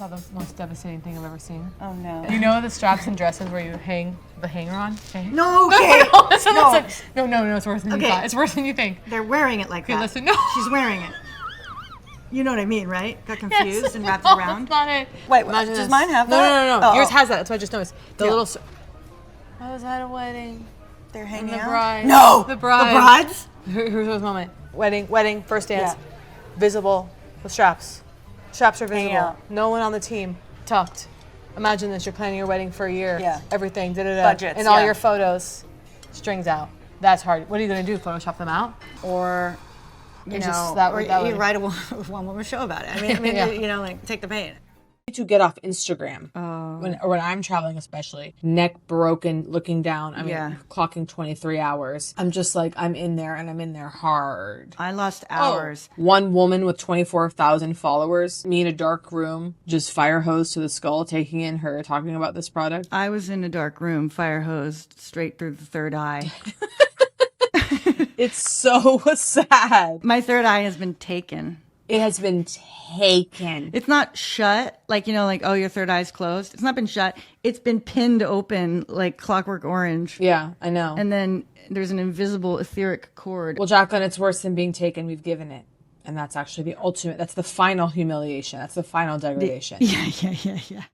saw the most devastating thing I've ever seen. Oh no. You know the straps and dresses where you hang the hanger on? Okay. No, okay. No, it's worse than you thought. It's worse than you think. They're wearing it like that. Listen, no. She's wearing it. You know what I mean, right? Got confused Yes. and wrapped it around. That's not it. Wait, Imagine does this. mine have that? No. Oh. Yours has that. That's what I just noticed. The Yeah. little. I was at a wedding. They're And hanging the out. bride. No. The bride. The brides. Here's the moment. Wedding, first dance. Visible. The straps. Straps are visible. out. No one on the team. Tucked. Imagine this. You're planning your wedding for a year. Yeah. Everything. Budgets, And all yeah. your photos. Strings out. That's hard. What are you gonna do? Photoshop them out? Or, you It's know, just that or way- that you way. write a one-woman show about it. I mean, Yeah. you know, like take the pain. To get off Instagram when I'm traveling, especially neck broken, looking down. I mean, clocking 23 hours. I'm just like I'm in there, and I'm in there hard. I lost hours. One woman with 24,000 followers, me in a dark room, just fire hose to the skull, taking in her talking about this product. I was in a dark room, fire hosed straight through the third eye. It's so sad. My third eye has been taken. It has been taken. It's not shut, like, you know, like, oh, your third eye's closed. It's not been shut. It's been pinned open like Clockwork Orange. Yeah, I know. And then there's an invisible etheric cord. Well, Jacqueline, it's worse than being taken. We've given it. And that's actually the ultimate, that's the final humiliation. That's the final degradation. Yeah.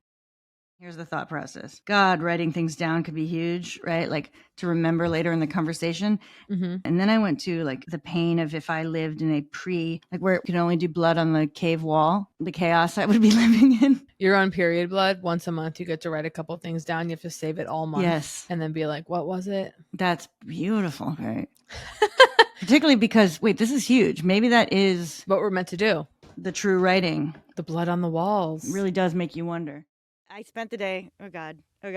Here's the thought process. God, writing things down could be huge, right? Like to remember later in the conversation. Mm-hmm. And then I went to like the pain of if I lived in a like where it could only do blood on the cave wall, the chaos I would be living in. You're on period blood. Once a month, you get to write a couple things down. You have to save it all month. Yes. And then be like, what was it? That's beautiful, right? Particularly because, wait, this is huge. Maybe that is what we're meant to do. The true writing. The blood on the walls. Really does make you wonder. I spent the day, oh God. I'm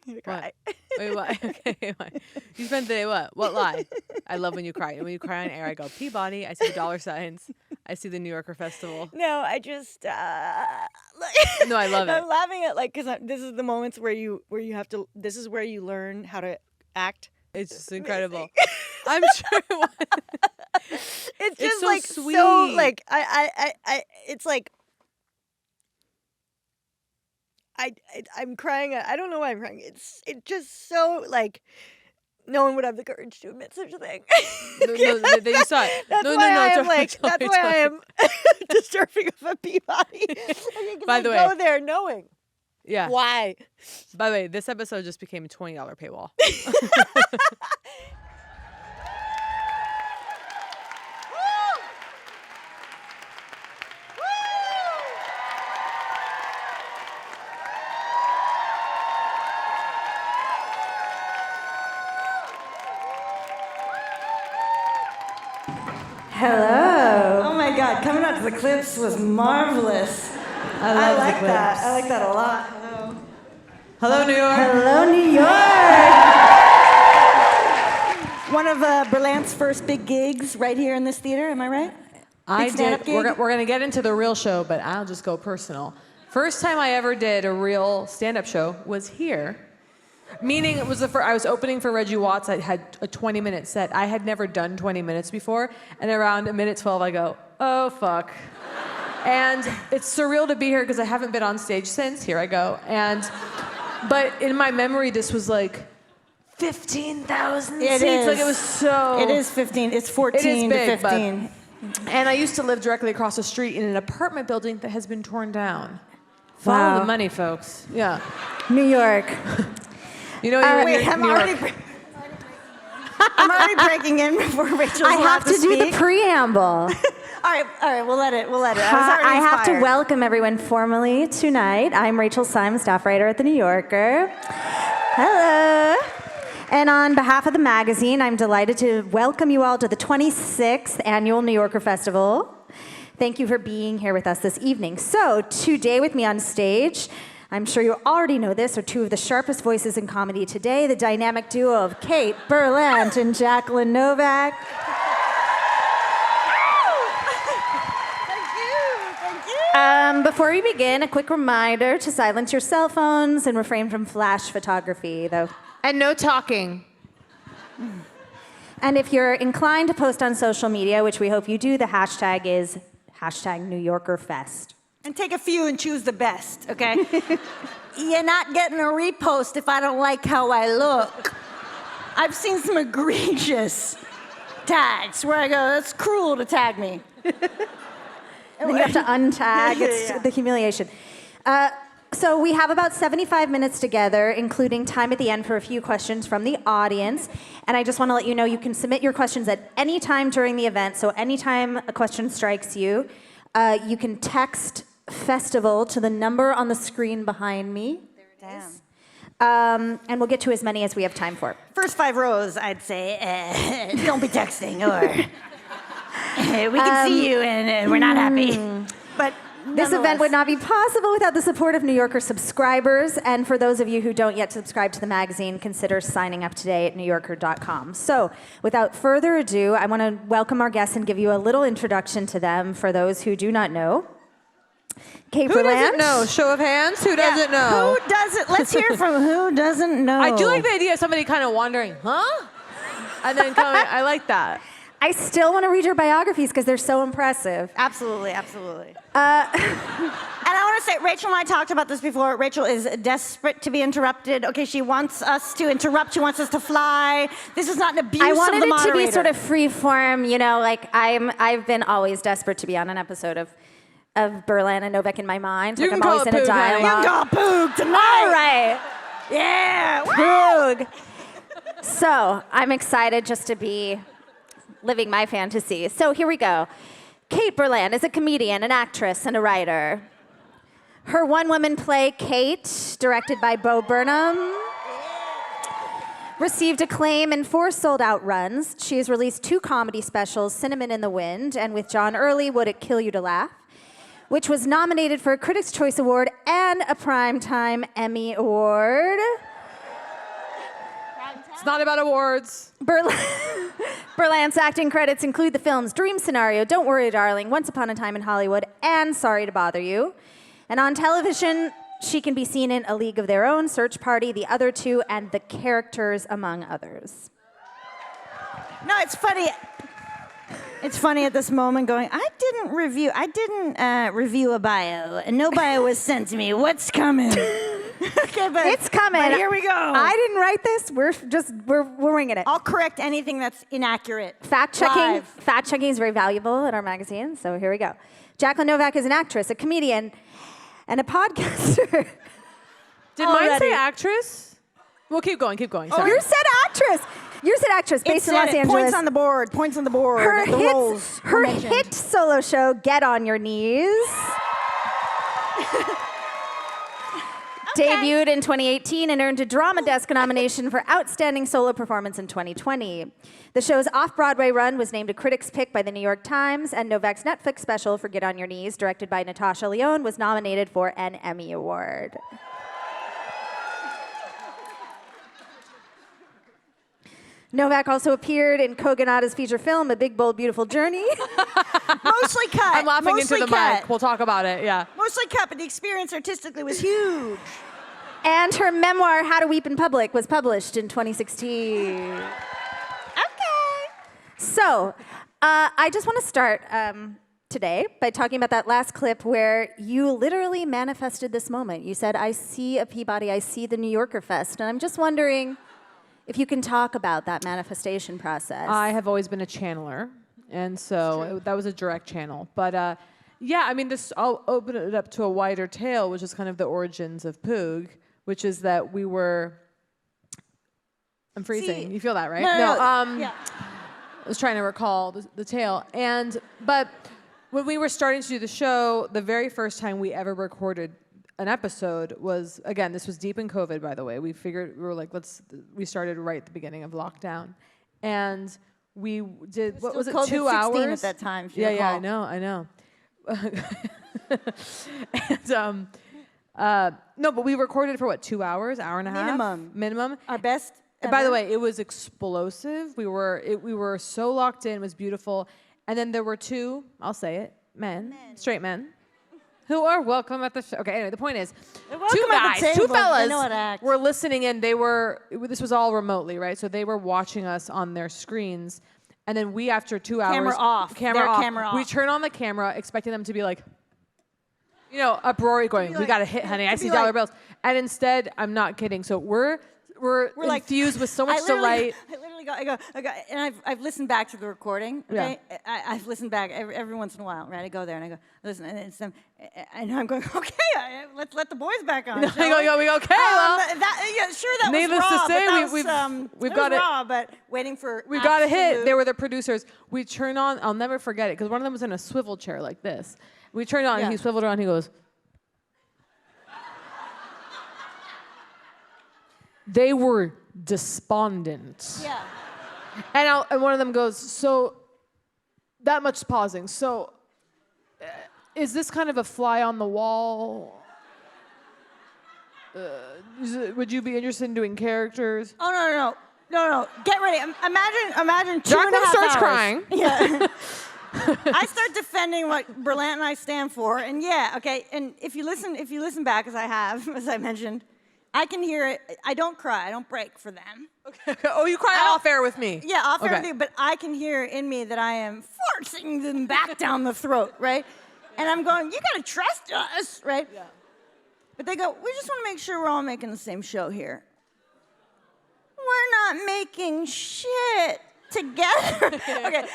gonna cry. Wait, what? Okay, what? You spent the day what? What lie? I love when you cry. And when you cry on air, I go, Peabody, I see the dollar signs. I see the New Yorker Festival. No, I just, No, I love it. I'm laughing at like, because this is the moments where you have to, this is where you learn how to act. It's just incredible. I'm sure it was. It's just so like, sweet. so like, it's like, I'm crying. I don't know why I'm crying. It's just so like no one would have the courage to admit such a thing. No, you saw it. That's why I am like. That's why I am disturbing of a Peabody. By the way, go there knowing. Yeah. Why? By the way, this episode just became a $20 paywall. Hello. Oh my God, coming out to the clips was marvelous. I like that. I like that a lot. Hello. Hello, New York. Hello, New York. One of Berlant's first big gigs right here in this theater, am I right? I Big stand-up did. gig? We're going to get into the real show, but I'll just go personal. First time I ever did a real stand-up show was here. Meaning it was I was opening for Reggie Watts. I had a 20-minute set. I had never done 20 minutes before. And around a minute 12, I go, oh, fuck. And it's surreal to be here because I haven't been on stage since. Here I go. But in my memory, this was like 15,000 seats. Like it was so... It is 15. It's 14 big, to 15. And I used to live directly across the street in an apartment building that has been torn down. Follow the money, folks. Yeah. New York. You know, I'm already breaking in before Rachel's I have to do speak. the preamble. All right, we'll let it. I have to welcome everyone formally tonight. I'm Rachel Syme, staff writer at The New Yorker. Hello. And on behalf of the magazine, I'm delighted to welcome you all to the 26th Annual New Yorker Festival. Thank you for being here with us this evening. So, today with me on stage, I'm sure you already know this, are two of the sharpest voices in comedy today, the dynamic duo of Kate Berlant and Jacqueline Novak. Thank you. Before we begin, a quick reminder to silence your cell phones and refrain from flash photography, though. And no talking. And if you're inclined to post on social media, which we hope you do, the hashtag is #NewYorkerFest. And take a few and choose the best, okay? You're not getting a repost if I don't like how I look. I've seen some egregious tags where I go, that's cruel to tag me. And then you have to untag. It's the humiliation. So we have about 75 minutes together, including time at the end for a few questions from the audience. And I just want to let you know you can submit your questions at any time during the event. So anytime a question strikes you, you can text festival to the number on the screen behind me. There it is. And we'll get to as many as we have time for. First 5 rows, I'd say, don't be texting, or we can see you and we're not happy. But this event would not be possible without the support of New Yorker subscribers. And for those of you who don't yet subscribe to the magazine, consider signing up today at newyorker.com. So without further ado, I want to welcome our guests and give you a little introduction to them for those who do not know. Kate Who doesn't know? Show of hands. Who doesn't know? Who doesn't? Let's hear from who doesn't know. I do like the idea of somebody kind of wondering, huh? And then coming. I like that. I still want to read your biographies because they're so impressive. Absolutely, absolutely. And I want to say, Rachel and I talked about this before. Rachel is desperate to be interrupted. Okay, she wants us to interrupt. She wants us to fly. This is not an abuse I wanted of the it moderator. to be sort of free form, you know, like I've been always desperate to be on an episode of Berlant and Novak in my mind. You Like can I'm call always it in a Poog, honey. dialogue. You got Poog tonight. All right. Yeah. Poog. So I'm excited just to be living my fantasy. So here we go. Kate Berlant is a comedian, an actress, and a writer. Her one-woman play, Kate, directed by Bo Burnham, received acclaim in 4 sold-out runs. She has released 2 comedy specials, Cinnamon in the Wind, and with John Early, Would It Kill You to Laugh, which was nominated for a Critics' Choice Award and a Primetime Emmy Award. It's not about awards. Berlant's acting credits include the films Dream Scenario, Don't Worry, Darling, Once Upon a Time in Hollywood, and Sorry to Bother You. And on television, she can be seen in A League of Their Own, Search Party, The Other Two, and The Characters, among others. No, it's funny. It's funny at this moment going, I didn't review a bio, and no bio was sent to me. What's coming? Okay, but It's coming. But here we go. I didn't write this. We're winging it. I'll correct anything that's inaccurate. Fact checking is very valuable in our magazine. So here we go. Jacqueline Novak is an actress, a comedian, and a podcaster. Did mine say actress? Well, keep going. Sorry. You said actress. You said actress based in Los Angeles. Points on the board. Points on the board. Her hit solo show, Get on Your Knees. Debuted in 2018 and earned a Drama Desk nomination for Outstanding Solo Performance in 2020. The show's off-Broadway run was named a Critics' Pick by the New York Times, and Novak's Netflix special for Get on Your Knees, directed by Natasha Lyonne, was nominated for an Emmy Award. Novak also appeared in Kogonada's feature film, A Big, Bold, Beautiful Journey. Mostly cut. I'm laughing Mostly into the cut. mic. We'll talk about it, yeah. Mostly cut, but the experience artistically was huge. And her memoir, How to Weep in Public, was published in 2016. Okay. So, I just want to start today by talking about that last clip where you literally manifested this moment. You said, I see a Peabody, I see the New Yorker Fest, and I'm just wondering if you can talk about that manifestation process. I have always been a channeler, and so that was a direct channel. But yeah, I mean, I'll open it up to a wider tale, which is kind of the origins of Poog, which is that we were. I'm freezing. You feel that, right? No. Yeah. I was trying to recall the tale, but when we were starting to do the show, the very first time we ever recorded an episode was, again, this was deep in COVID, by the way. We were like, we started right at the beginning of lockdown. And we did, what was it, 2 hours? At that time, if you yeah, recall. I know. And, no, but we recorded for what, 2 hours, hour and a half? Minimum. Our best. By the way, it was explosive. We were so locked in. It was beautiful. And then there were 2, I'll say it, straight men, who are welcome at the show. Okay, anyway, the point is, 2 guys, 2 fellas were listening in. This was all remotely, right? So they were watching us on their screens. And then we, after 2 hours. Camera off. Camera off. We turn on the camera, expecting them to be like, You know, uproar going, we got to hit, honey. I see dollar bills. And instead, I'm not kidding. So we're infused with so much delight. I literally go, and I've listened back to the recording. Okay, I've listened back every once in a while. Right, I go there and I go, listen, and it's them, and I'm going, okay, let's let the boys back on. We go, okay. Well, that needless was raw, to say, we've got it. But waiting for we got a hit. They were the producers. We turned on. I'll never forget it because one of them was in a swivel chair like this. We turned on, and he swiveled around. He goes. They were despondent. Yeah. And one of them goes, so that much pausing. So is this kind of a fly on the wall? Would you be interested in doing characters? Oh, no. Get ready. Imagine 2.5 Jacqueline starts hours. crying. Yeah. I start defending what Berlant and I stand for. And and if you listen back as I have, as I mentioned, I can hear it. I don't cry. I don't break for them. Okay. Oh, you cry off air with me. Yeah, off air with you. But I can hear in me that I am forcing them back down the throat, right? And I'm going, you got to trust us, right? Yeah. But they go, we just want to make sure we're all making the same show here. We're not making shit together. Okay.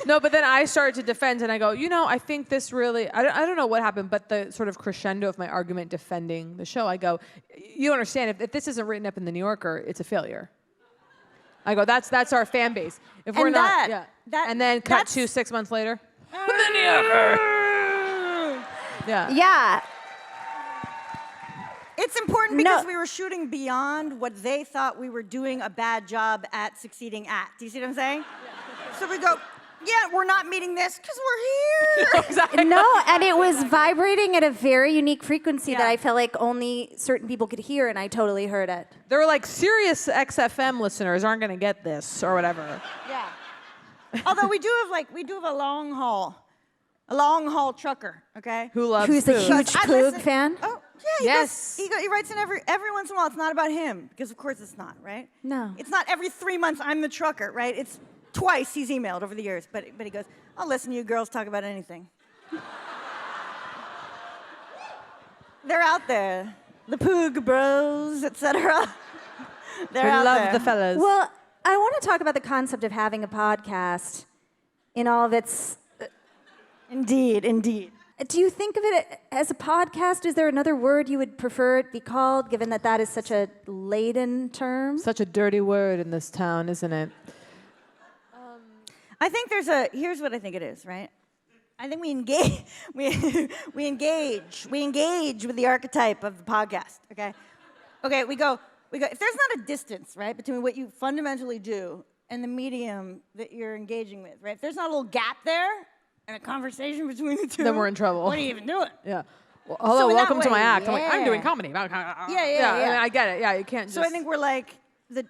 No, but then I started to defend, and I go, I think this really, I don't know what happened, but the sort of crescendo of my argument defending the show, I go, you understand, if this isn't written up in the New Yorker, it's a failure. I go, that's our fan base. If we're not, and then cut to 6 months later, the New Yorker. Yeah. It's important because we were shooting beyond what they thought we were doing a bad job at succeeding at. Do you see what I'm saying? So we go, we're not meeting this because we're here. Exactly. No, and it was vibrating at a very unique frequency that I felt like only certain people could hear, and I totally heard it. They were like, Sirius XFM listeners aren't going to get this or whatever. Yeah. Although we do have a long haul trucker, okay? Who's a huge Poog fan? Oh, yeah. Yes. He writes in every once in a while. It's not about him because of course it's not, right? No. It's not every 3 months I'm the trucker, right? It's twice he's emailed over the years, but he goes, I'll listen to you girls talk about anything. They're out there, the Poog Bros, etc. They're out there. We love the fellas. Well, I want to talk about the concept of having a podcast in all of its... Indeed. Do you think of it as a podcast? Is there another word you would prefer it be called, given that is such a laden term? Such a dirty word in this town, isn't it? I think here's what I think it is, right? I think we engage with the archetype of the podcast, okay? Okay, we go, if there's not a distance, right, between what you fundamentally do and the medium that you're engaging with, right? If there's not a little gap there and a conversation between the two, Then we're in trouble. What are you even doing? Yeah. Well, hello, in welcome that to my way, act. I'm like, I'm doing yeah. comedy. Yeah. I mean, I get it. Yeah, you can't just... So I think we're like, to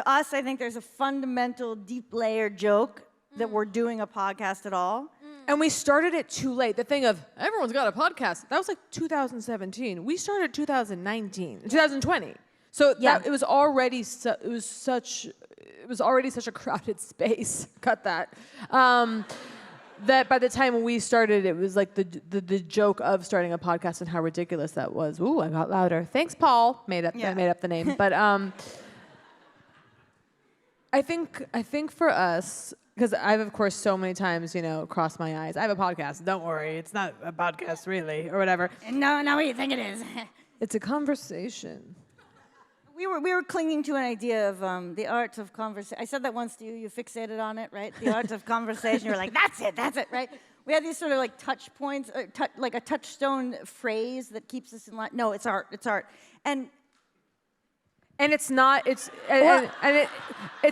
us, I think there's a fundamental, deep layer joke that we're doing a podcast at all. And we started it too late. The thing of, everyone's got a podcast. That was like 2017. We started 2020. So it was already such a crowded space. Cut that. That by the time we started, it was like the joke of starting a podcast and how ridiculous that was. Ooh, I got louder. Thanks, Paul. Made up the name. But I think for us, because I've of course so many times crossed my eyes. I have a podcast. Don't worry, it's not a podcast really, or whatever. And no, not what you think it is. It's a conversation. We were clinging to an idea of the art of conversation. I said that once to you. You fixated on it, right? The art of conversation. You were like, that's it, right? We had these sort of like touch points, like a touchstone phrase that keeps us in line. No, it's art. And it's not. It's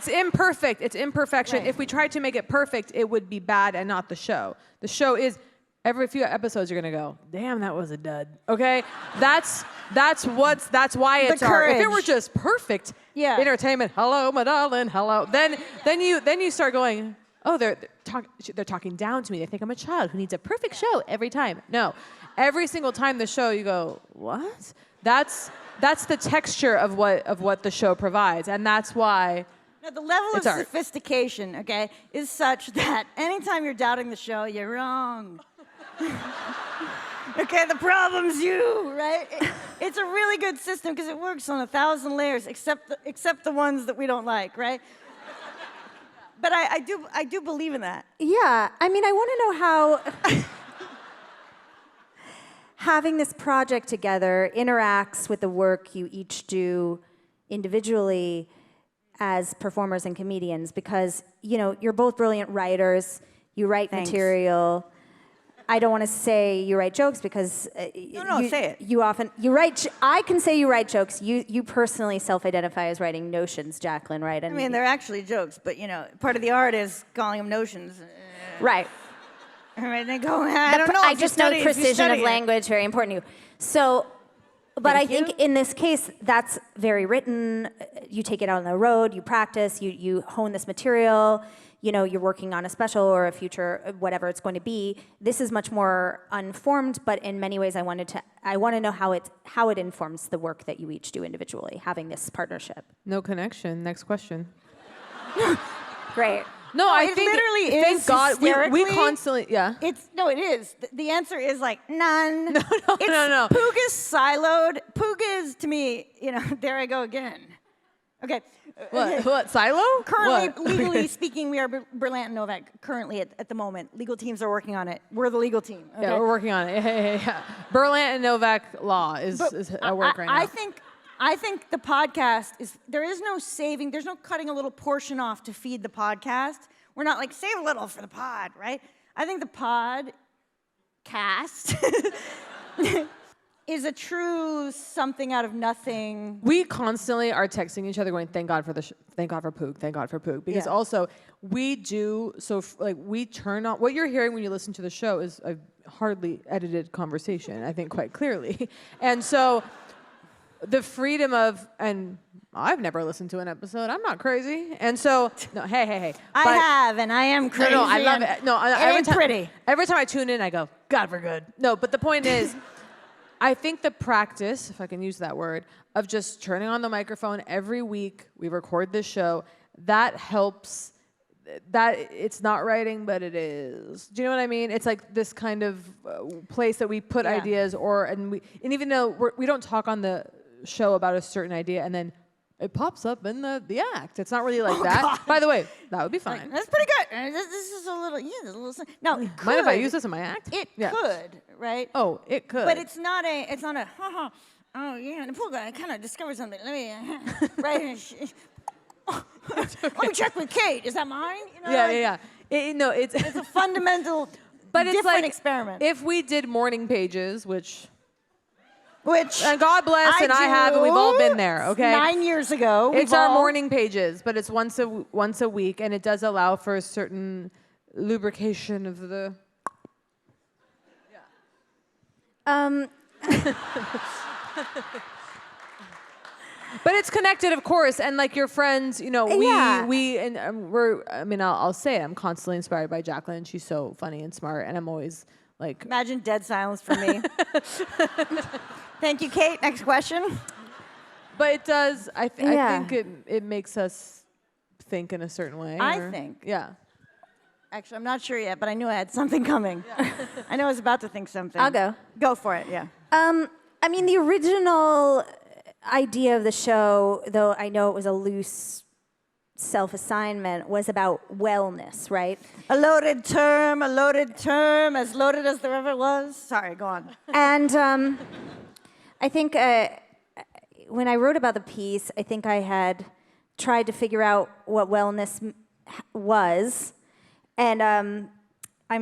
imperfect. It's imperfection. Right. If we tried to make it perfect, it would be bad and not the show. The show is every few episodes you're gonna go, damn, that was a dud. Okay, that's why it's art. If it were just perfect entertainment, hello, my darling, hello. Then you start going, oh, they're talking down to me. They think I'm a child who needs a perfect show every time. No, every single time the show, you go, what? That's the texture of what the show provides, and that's why. Now, the level of sophistication, okay, is such that anytime you're doubting the show, you're wrong. Okay, the problem's you, right? It's a really good system because it works on 1,000 layers, except the ones that we don't like, right? But I do believe in that. Yeah, I mean, I want to know how having this project together interacts with the work you each do individually as performers and comedians, because, you know, you're both brilliant writers. You write Thanks. material. I don't want to say you write jokes because No, say it. You often write. I can say you write jokes. You personally self-identify as writing notions, Jacqueline, right? I mean, they're actually jokes, but you know, part of the art is calling them notions. right. Right? They go. I don't know. I if you just know study- if you precision of study it. language very important to you. So, but I Thank think you. in this case, that's very written. You take it out on the road. You practice. You hone this material. You know, you're working on a special or a future, whatever it's going to be. This is much more unformed, but in many ways, I want to know how it informs the work that you each do individually, having this partnership. No connection. Next question. Great. No, I it think literally thank is God we hysterically- constantly It is. The answer is like none. No, no. Poog is siloed. Poog is, to me, you know, there I go again. Okay. What silo? Currently, What? legally speaking, we are Berlant and Novak. Currently, at the moment, legal teams are working on it. We're the legal team. Okay? Yeah, we're working on it. Yeah. Berlant and Novak law is at work right now. I think the podcast is, there is no saving, there's no cutting a little portion off to feed the podcast. We're not like, save a little for the pod, right? I think the podcast is a true something out of nothing. We constantly are texting each other going, thank God for thank God for Poog, thank God for Poog. Because Yeah. also, we do, we turn on, what you're hearing when you listen to the show is a hardly edited conversation, I think quite clearly. And so, the freedom of, and I've never listened to an episode, I'm not crazy. And so, no, hey. I But- have, and I am crazy. No, I love and it. No, it every ain't time, pretty. Every time I tune in, I go, God, we're good. No, but the point is, I think the practice, if I can use that word, of just turning on the microphone every week, we record this show, that helps. That it's not writing, but it is. Do you know what I mean? It's like this kind of place that we put Yeah. ideas, and even though we don't talk on the show about a certain idea, and then it pops up in the act. It's not really like that. God. By the way, that would be fine. That's pretty good. This is a little, there's a little. Now, it could. Mind if I use this in my act? It Yeah. could, right? Oh, it could. But it's not a, oh yeah, the pool guy kind of discovered something. Let me, right? Let me check with Kate. Is that mine? You know, Yeah. It's It's a fundamental, but it's different like experiment. if we did morning pages, which and God bless, and I have, and we've all been there. Okay, 9 years ago. it's our morning pages, but it's once a week, and it does allow for a certain lubrication of the. But it's connected, of course, and like your friends, you know, Yeah. we're. I mean, I'll say it. I'm constantly inspired by Jacqueline. She's so funny and smart, and I'm always like. Imagine dead silence for me. Thank you, Kate. Next question. But it does. I Yeah. think it makes us think in a certain way. I think. Yeah. Actually, I'm not sure yet, but I knew I had something coming. I know I was about to think something. I'll go. Go for it, yeah. I mean, the original idea of the show, though I know it was a loose self-assignment, was about wellness, right? A loaded term, as loaded as there ever was. Sorry, go on. And I think when I wrote about the piece, I think I had tried to figure out what wellness was. And I'm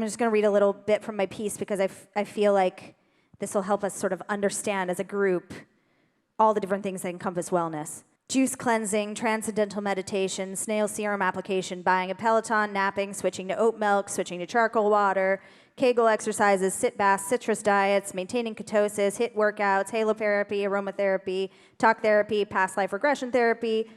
just going to read a little bit from my piece because I feel like this will help us sort of understand as a group all the different things that encompass wellness. Juice cleansing, transcendental meditation, snail serum application, buying a Peloton, napping, switching to oat milk, switching to charcoal water, Kegel exercises, sit baths, citrus diets, maintaining ketosis, HIIT workouts, halotherapy, aromatherapy, talk therapy, past life regression therapy,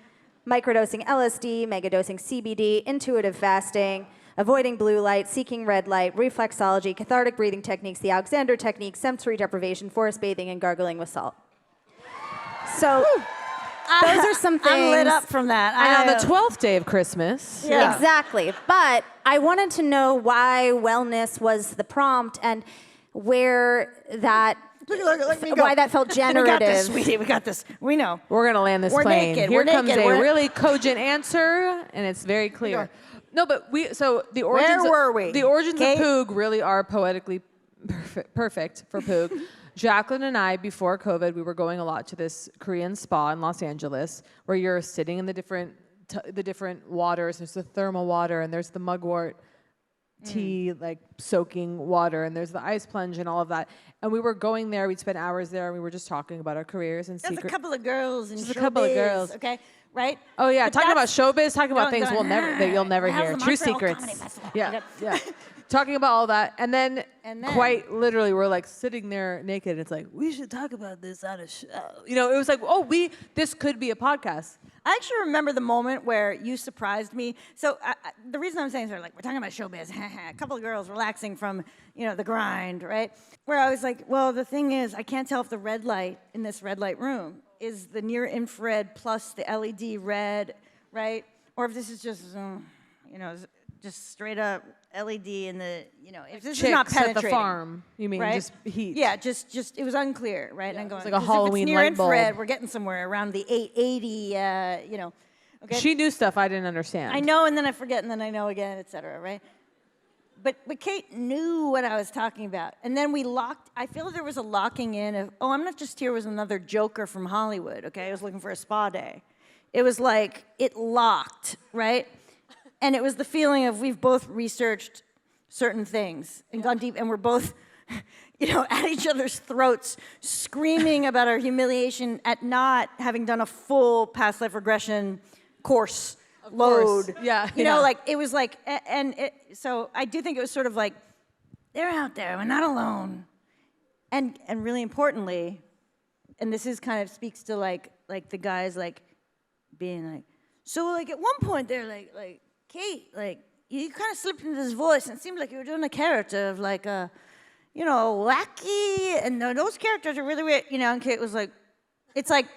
microdosing LSD, megadosing CBD, intuitive fasting, avoiding blue light, seeking red light, reflexology, cathartic breathing techniques, the Alexander technique, sensory deprivation, forest bathing, and gargling with salt. So those are some things. I'm lit up from that. And on the 12th day of Christmas. Yeah. Exactly. But I wanted to know why wellness was the prompt and where that, Let me go. why that felt generative. We got this, sweetie. We got this. We know. We're gonna land this We're plane. naked. Here We're comes naked. a We're- really cogent answer, and it's very clear. No, but the origins. Where were we? The origins Kate? of Poog really are poetically perfect for Poog. Jacqueline and I, before COVID, we were going a lot to this Korean spa in Los Angeles, where you're sitting in the different waters. There's the thermal water, and there's the mugwort tea, like soaking water, and there's the ice plunge and all of that. And we were going there. We'd spend hours there, and we were just talking about our careers and There's a couple of girls in Just a couple of showbiz, girls. Okay, right? Oh yeah, But talking about that's- showbiz, talking about Going- things going, that you'll never how's hear. the True Montreal secrets. Comedy Festival? Yeah, Okay. yeah. Talking about all that, and then And then- quite literally, we're like sitting there naked. And it's like we should talk about this on a show. You know, it was like, oh, this could be a podcast. I actually remember the moment where you surprised me. So the reason I'm saying is, like, we're talking about showbiz. A couple of girls relaxing from, the grind, right? Where I was like, well, the thing is, I can't tell if the red light in this red light room is the near infrared plus the LED red, right? Or if this is just, just straight up LED in the, if this is not Chicks at penetrating. the farm. You mean right? just heat? Yeah, just it was unclear, right? And I'm going, like a 'cause Halloween if it's near light bulb. infrared, we're getting somewhere around the 880, Okay. She knew stuff I didn't understand. I know, and then I forget, and then I know again, et cetera, right? But Kate knew what I was talking about. And then we locked, I feel there was a locking in of, I'm not just here with another joker from Hollywood, okay? I was looking for a spa day. It was like, it locked, right? And it was the feeling of we've both researched certain things and gone deep, and we're both, at each other's throats, screaming about our humiliation at not having done a full past life regression course load. course. Yeah, Like it was like, so I do think it was sort of like, they're out there, we're not alone. And really importantly, and this is kind of speaks to like the guys like being like, so like at one point they're like, Kate, like you kind of slipped into this voice and it seemed like you were doing a character of like a, wacky, and those characters are really weird, and Kate was like, it's like,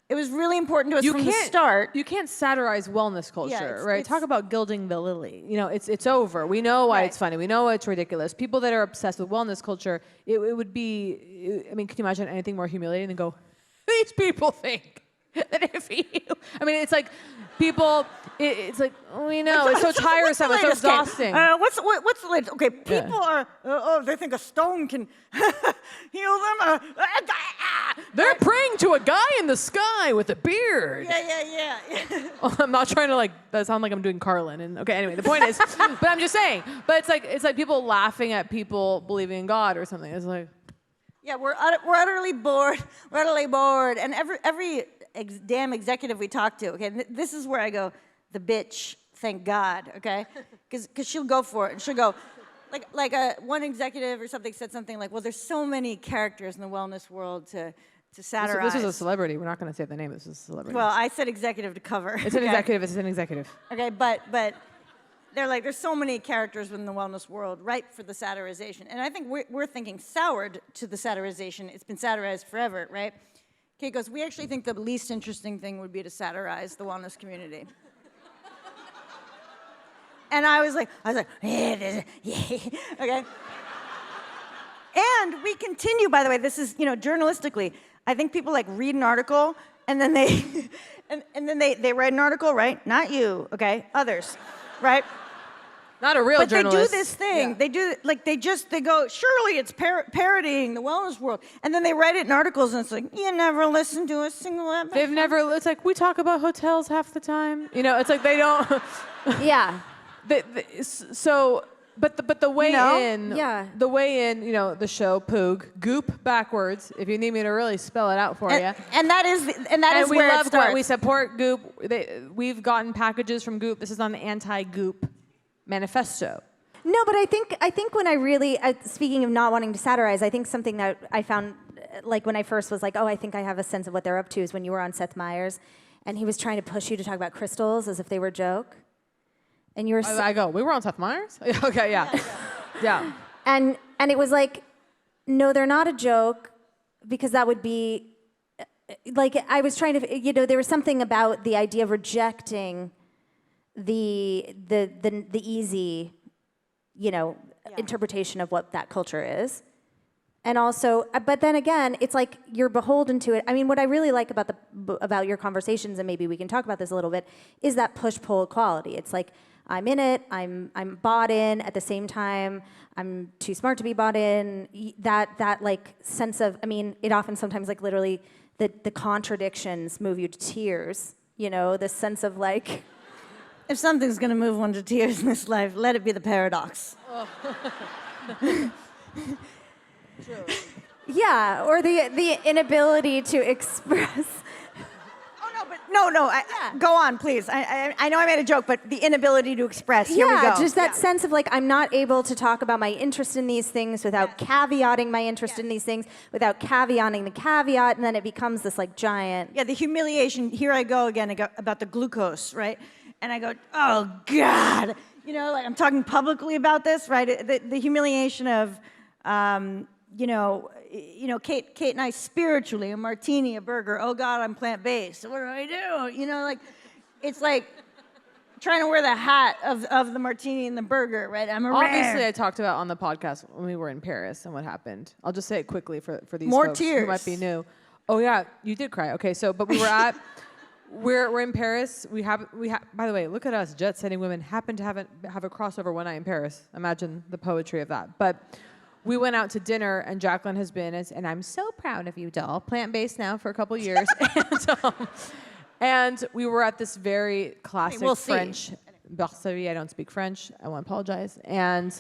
it was really important to us from the start. You can't satirize wellness culture, right? it's- Talk about gilding the lily. It's over. We know why it's funny. We know why it's ridiculous. People that are obsessed with wellness culture, it would be, can you imagine anything more humiliating than go, these people think that if you, it's like people, it's like, we know, it's so tiresome, it's so exhausting. What's the latest? Okay, people are, they think a stone can heal them. They're praying to a guy in the sky with a beard. Yeah. I'm not trying to that sound like I'm doing Carlin. And okay, anyway, the point is, but I'm just saying. But it's like people laughing at people believing in God or something. It's like, Yeah, we're utterly bored. We're utterly bored. And every damn executive we talk to, okay, this is where I go, the bitch, thank God, okay? Because she'll go for it, and she'll go, like one executive or something said something like, well, there's so many characters in the wellness world to satirize. this is a celebrity. We're not going to say the name. This is a celebrity. Well, I said executive to cover. It's an executive. It's an executive. Okay, but they're like, there's so many characters within the wellness world ripe for the satirization. And I think we're thinking soured to the satirization. It's been satirized forever, right? Kate goes, we actually think the least interesting thing would be to satirize the wellness community. And I was like, yeah, okay. And we continue, by the way, this is, journalistically, I think people read an article and then they, and then they write an article, right? Not you, okay? Others, right? Not a real But journalist. they do this thing. Yeah. They go, surely it's parodying the wellness world. And then they write it in articles and it's like, you never listen to a single episode. They've never. It's like we talk about hotels half the time. It's like they don't. Yeah. But the way in, Yeah. the way in, the show Poog, Goop backwards. If you need me to really spell it out for you. And that is We where love it starts. We support Goop. We've gotten packages from Goop. This is on the anti-Goop manifesto. No, but I think when I really, speaking of not wanting to satirize, I think something that I found, like when I first was like, I think I have a sense of what they're up to, is when you were on Seth Meyers, and he was trying to push you to talk about crystals as if they were a joke. And you were I go, we were on Seth Meyers? Okay, yeah. Yeah. And it was like, no, they're not a joke, because that would be like I was trying to, there was something about the idea of rejecting the easy, interpretation of what that culture is. And also, but then again, it's like you're beholden to it. I mean, what I really like about your conversations, and maybe we can talk about this a little bit, is that push-pull quality. It's like I'm in it, I'm bought in. At the same time, I'm too smart to be bought in. That like sense of, I mean, it often sometimes like literally the contradictions move you to tears. This sense of like. If something's gonna move one to tears in this life, let it be the paradox. Oh. Yeah, or the inability to express. Oh no, but no. Go on, please. I know I made a joke, but the inability to express. Here we go. Just that sense of like I'm not able to talk about my interest in these things without caveating my interest in these things, without caveating the caveat, and then it becomes this like giant. Yeah, the humiliation. Here I go again about the glucose, right? And I go, oh God, like I'm talking publicly about this, right? The humiliation of. Kate and I spiritually, a martini, a burger. Oh God, I'm plant-based. What do I do? Like, it's like trying to wear the hat of the martini and the burger, right? Obviously, I talked about on the podcast when we were in Paris and what happened. I'll just say it quickly for these More folks tears. who might be new. Oh yeah, you did cry. Okay, but we were at. We're in Paris. We have. By the way, look at us, jet-setting women. Happen to have a crossover one night in Paris. Imagine the poetry of that. But. We went out to dinner, and Jacqueline has been, and I'm so proud of you, doll, plant-based now for a couple years. and we were at this very classic French brasserie. I don't speak French. I want to apologize. And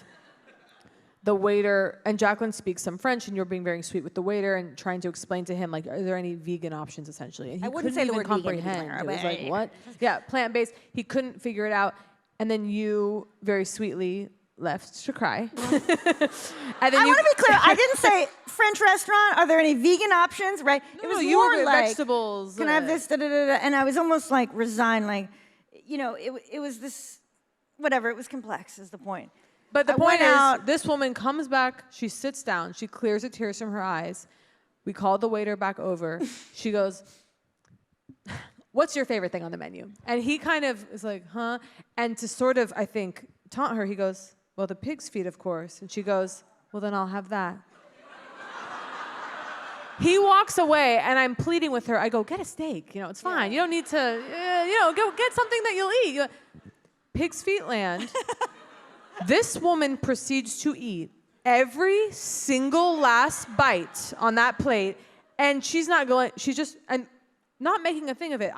the waiter, and Jacqueline speaks some French, and you're being very sweet with the waiter and trying to explain to him, like, are there any vegan options, essentially? And he wouldn't couldn't say the even word comprehend. vegan. It was like, what? Yeah, plant-based. He couldn't figure it out. And then you very sweetly left to cry. And then I want to be clear. I didn't say French restaurant. Are there any vegan options? Right? No, it was you more were like vegetables. Can I have this? Da, da, da, da. And I was almost like resigned. Like, it was this. Whatever. It was complex. Is the point. But the point is, this woman comes back. She sits down. She clears the tears from her eyes. We call the waiter back over. She goes, "What's your favorite thing on the menu?" And he kind of is like, "Huh?" And to sort of, I think, taunt her, he goes, "Well, the pig's feet, of course." And she goes, "Well, then I'll have that." He walks away, and I'm pleading with her. I go, "Get a steak. It's fine. You don't need to, go get something that you'll eat." Pig's feet land. This woman proceeds to eat every single last bite on that plate, and she's not going. She's just and not making a thing of it.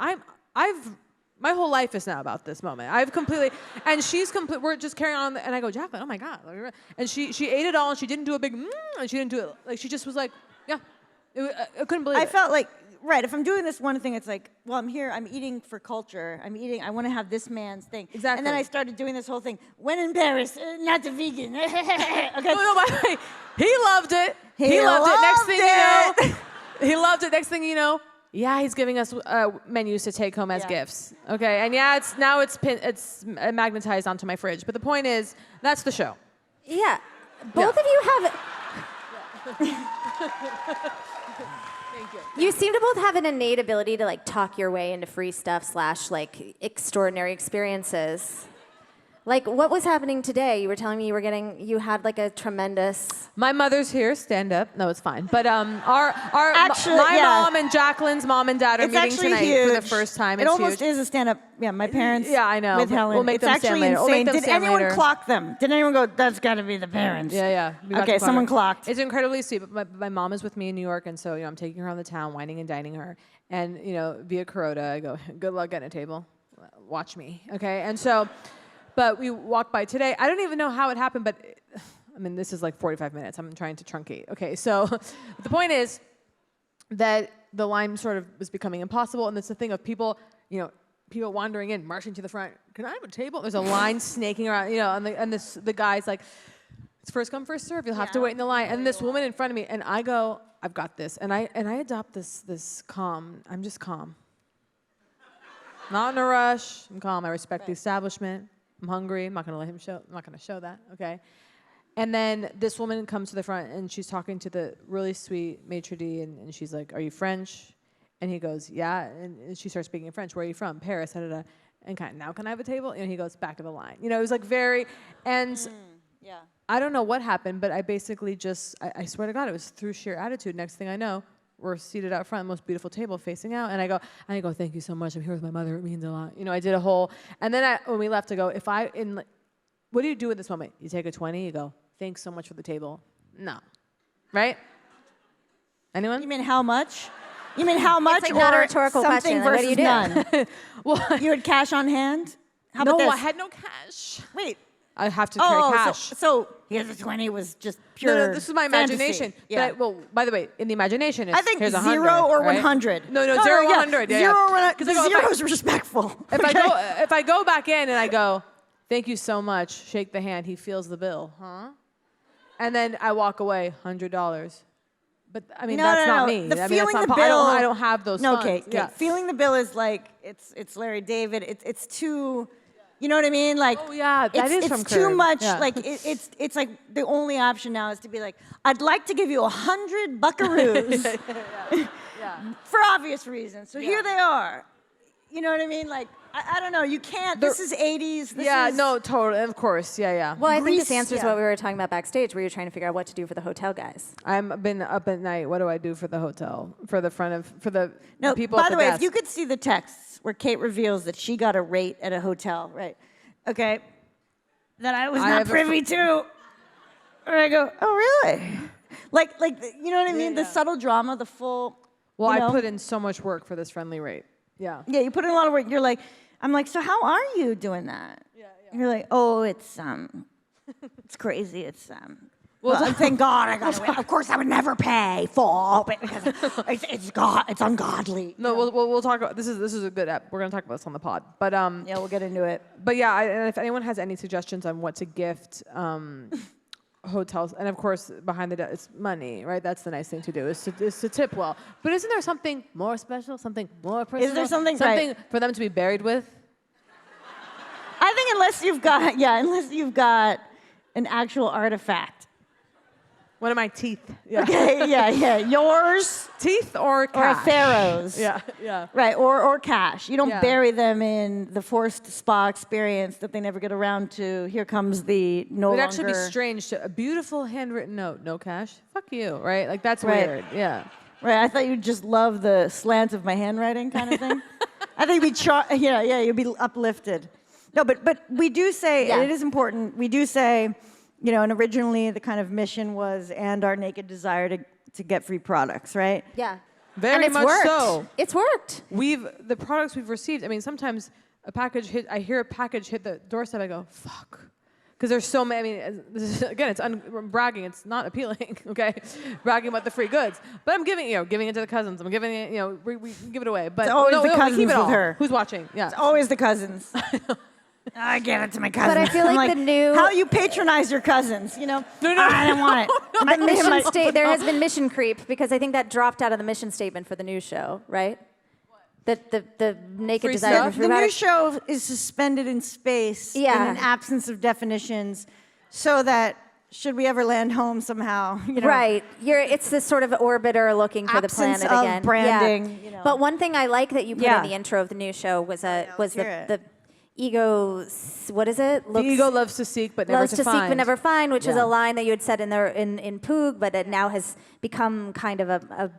My whole life is now about this moment. And she's complete. We're just carrying on, and I go, "Jacqueline, oh my God!" And she ate it all, and she didn't do a big, and she didn't do it. Like she just was like, "Yeah," I couldn't believe it. I felt like, right, if I'm doing this one thing, it's like, well, I'm here, I'm eating for culture. I want to have this man's thing. Exactly. And then I started doing this whole thing. When in Paris, not the vegan. Okay. No, by the way, he loved it. He loved it. Next thing you know, he loved it. Next thing you know, yeah, he's giving us menus to take home as gifts. Okay, and yeah, it's magnetized onto my fridge. But the point is, that's the show. Yeah, both of you have. Thank you. You seem to both have an innate ability to like talk your way into free stuff / like extraordinary experiences. Like, what was happening today? You were telling me you had like a tremendous. My mother's here. Stand up. No, it's fine. But Actually, my mom and Jacqueline's mom and dad are meeting tonight huge. for the first time. It almost is a stand-up. Yeah, my parents. Yeah, I know. With Helen. We'll make it's them actually stand later. insane. We'll make them Did stand anyone later. clock them? Did anyone go, that's got to be the parents? Yeah. Okay, someone clocked. It's incredibly sweet. But my mom is with me in New York, and so I'm taking her around the town, wining and dining her. And via Carota, I go, good luck getting a table. Watch me, okay? And so, but we walked by today. I don't even know how it happened, but this is like 45 minutes. I'm trying to truncate. Okay, so the point is that the line sort of was becoming impossible, and it's the thing of people, people wandering in, marching to the front. Can I have a table? There's a line snaking around, and the guy's like, it's first come, first serve. You'll have to wait in the line. And this woman in front of me, and I go, I've got this. And I adopt this calm. I'm just calm. Not in a rush. I'm calm. I respect the establishment. I'm hungry. I'm not going to show that. Okay. And then this woman comes to the front, and she's talking to the really sweet maitre d', and she's like, "Are you French?" And he goes, yeah. And she starts speaking in French. Where are you from? Paris. Da, da, da. And now can I have a table? And he goes, back of the line. You know, it was like very, and Yeah. I don't know what happened, but I basically just, I swear to God, it was through sheer attitude. Next thing I know, we're seated out front, most beautiful table facing out. And I go, thank you so much. I'm here with my mother. It means a lot. You know, I did a whole, and then when we left, I go, what do you do in this moment? You take a 20, you go, thanks so much for the table. No. Right? Anyone? You mean how much? You mean how much, It's like not a or rhetorical something question. Like, what versus do you do? none? Well, You had cash on hand? How no, about this? I had no cash. Wait. I have to carry cash. So here's a 20 was just pure No, this is my fantasy. imagination. Yeah. Well, by the way, in the imagination, it's I think here's 0 100, or right? 100. No, 0 or 100. Yeah, Zero or yeah. 100. 'Cause I go, Zero is respectful. If I go back in and I go, thank you so much, shake the hand, he feels the bill, huh? And then I walk away, $100. But I mean, that's not me. The I mean, feeling that's not, the bill. I don't have those funds. Okay. Yeah. Feeling the bill is like it's Larry David. It's too. You know what I mean? Like, Oh, yeah, that is from It's too Curb. much. Yeah. Like, it's like the only option now is to be like, I'd like to give you 100 buckaroos for obvious reasons. So here they are. You know what I mean? Like, I don't know. You can't. This is 80s. This is, No, totally. Of course. Yeah. Well, I think this Grease, answers yeah. what we were talking about backstage, where you're trying to figure out what to do for the hotel guys. I've been up at night. What do I do for the hotel? For the No, people by at the the way, desk? if you could see the texts where Kate reveals that she got a rate at a hotel, right? Okay. That I was I not have a privy to. Or I go, oh, really? Like, you know what I mean? The subtle drama, the full. Well, you know? I put in so much work for this friendly rate. Yeah. Yeah, you put in a lot of work. You're like, I'm like, so how are you doing that? Yeah. You're like, oh, it's crazy. Well, thank God I got away. Of course, I would never pay full, but because it's ungodly. No, we'll talk about this. Is a good app. We're gonna talk about this on the pod. But Yeah, we'll get into it. But yeah, and if anyone has any suggestions on what to gift hotels, and of course behind the desk, it's money, right? That's the nice thing to do is to tip well. But isn't there something more special, something more personal? Is there something for them to be buried with? I think unless you've got an actual artifact. One of my teeth. Yeah. Okay, yeah. Yours Teeth or or cash? a pharaoh's. Yeah. Right, or cash. You don't Yeah. bury them in the forced spa experience that they never get around to. Here comes the no It would longer. actually be strange to a beautiful handwritten note, no cash. Fuck you, right? Like that's Right. weird. Yeah. Right, I thought you'd just love the slant of my handwriting kind of thing. I think you'd be uplifted. No, but we do say, and it is important, we do say, and originally the kind of mission was, and our naked desire to get free products, right? Yeah. Very and it's much worked. so. It's worked. The products we've received, I mean, sometimes I hear a package hit the doorstep, I go, fuck. Because there's so many, I mean, again, I'm bragging, it's not appealing, okay? Bragging about the free goods. But I'm giving it to the cousins. I'm giving it, we give it away. But It's always the we cousins keep it with all. her. Who's watching? Yeah. It's always the cousins. I give it to my cousins. But I feel I'm like the new- How you patronize your cousins, No. I don't want it. There has been mission creep because I think that dropped out of the mission statement for the new show, right? The naked Free desire stuff? for The free new products. show is suspended in space in Yeah. an absence of definitions so that should we ever land home somehow, Right. It's this sort of orbiter looking for the Absence planet of again. branding, Yeah. But one thing I like that you put Yeah. in the intro of the new show was let's hear it. the ego. What is it? The ego loves to seek, but never loves to to find. seek but never find, which is Yeah. a line that you had said in Poog, but it now has become kind of a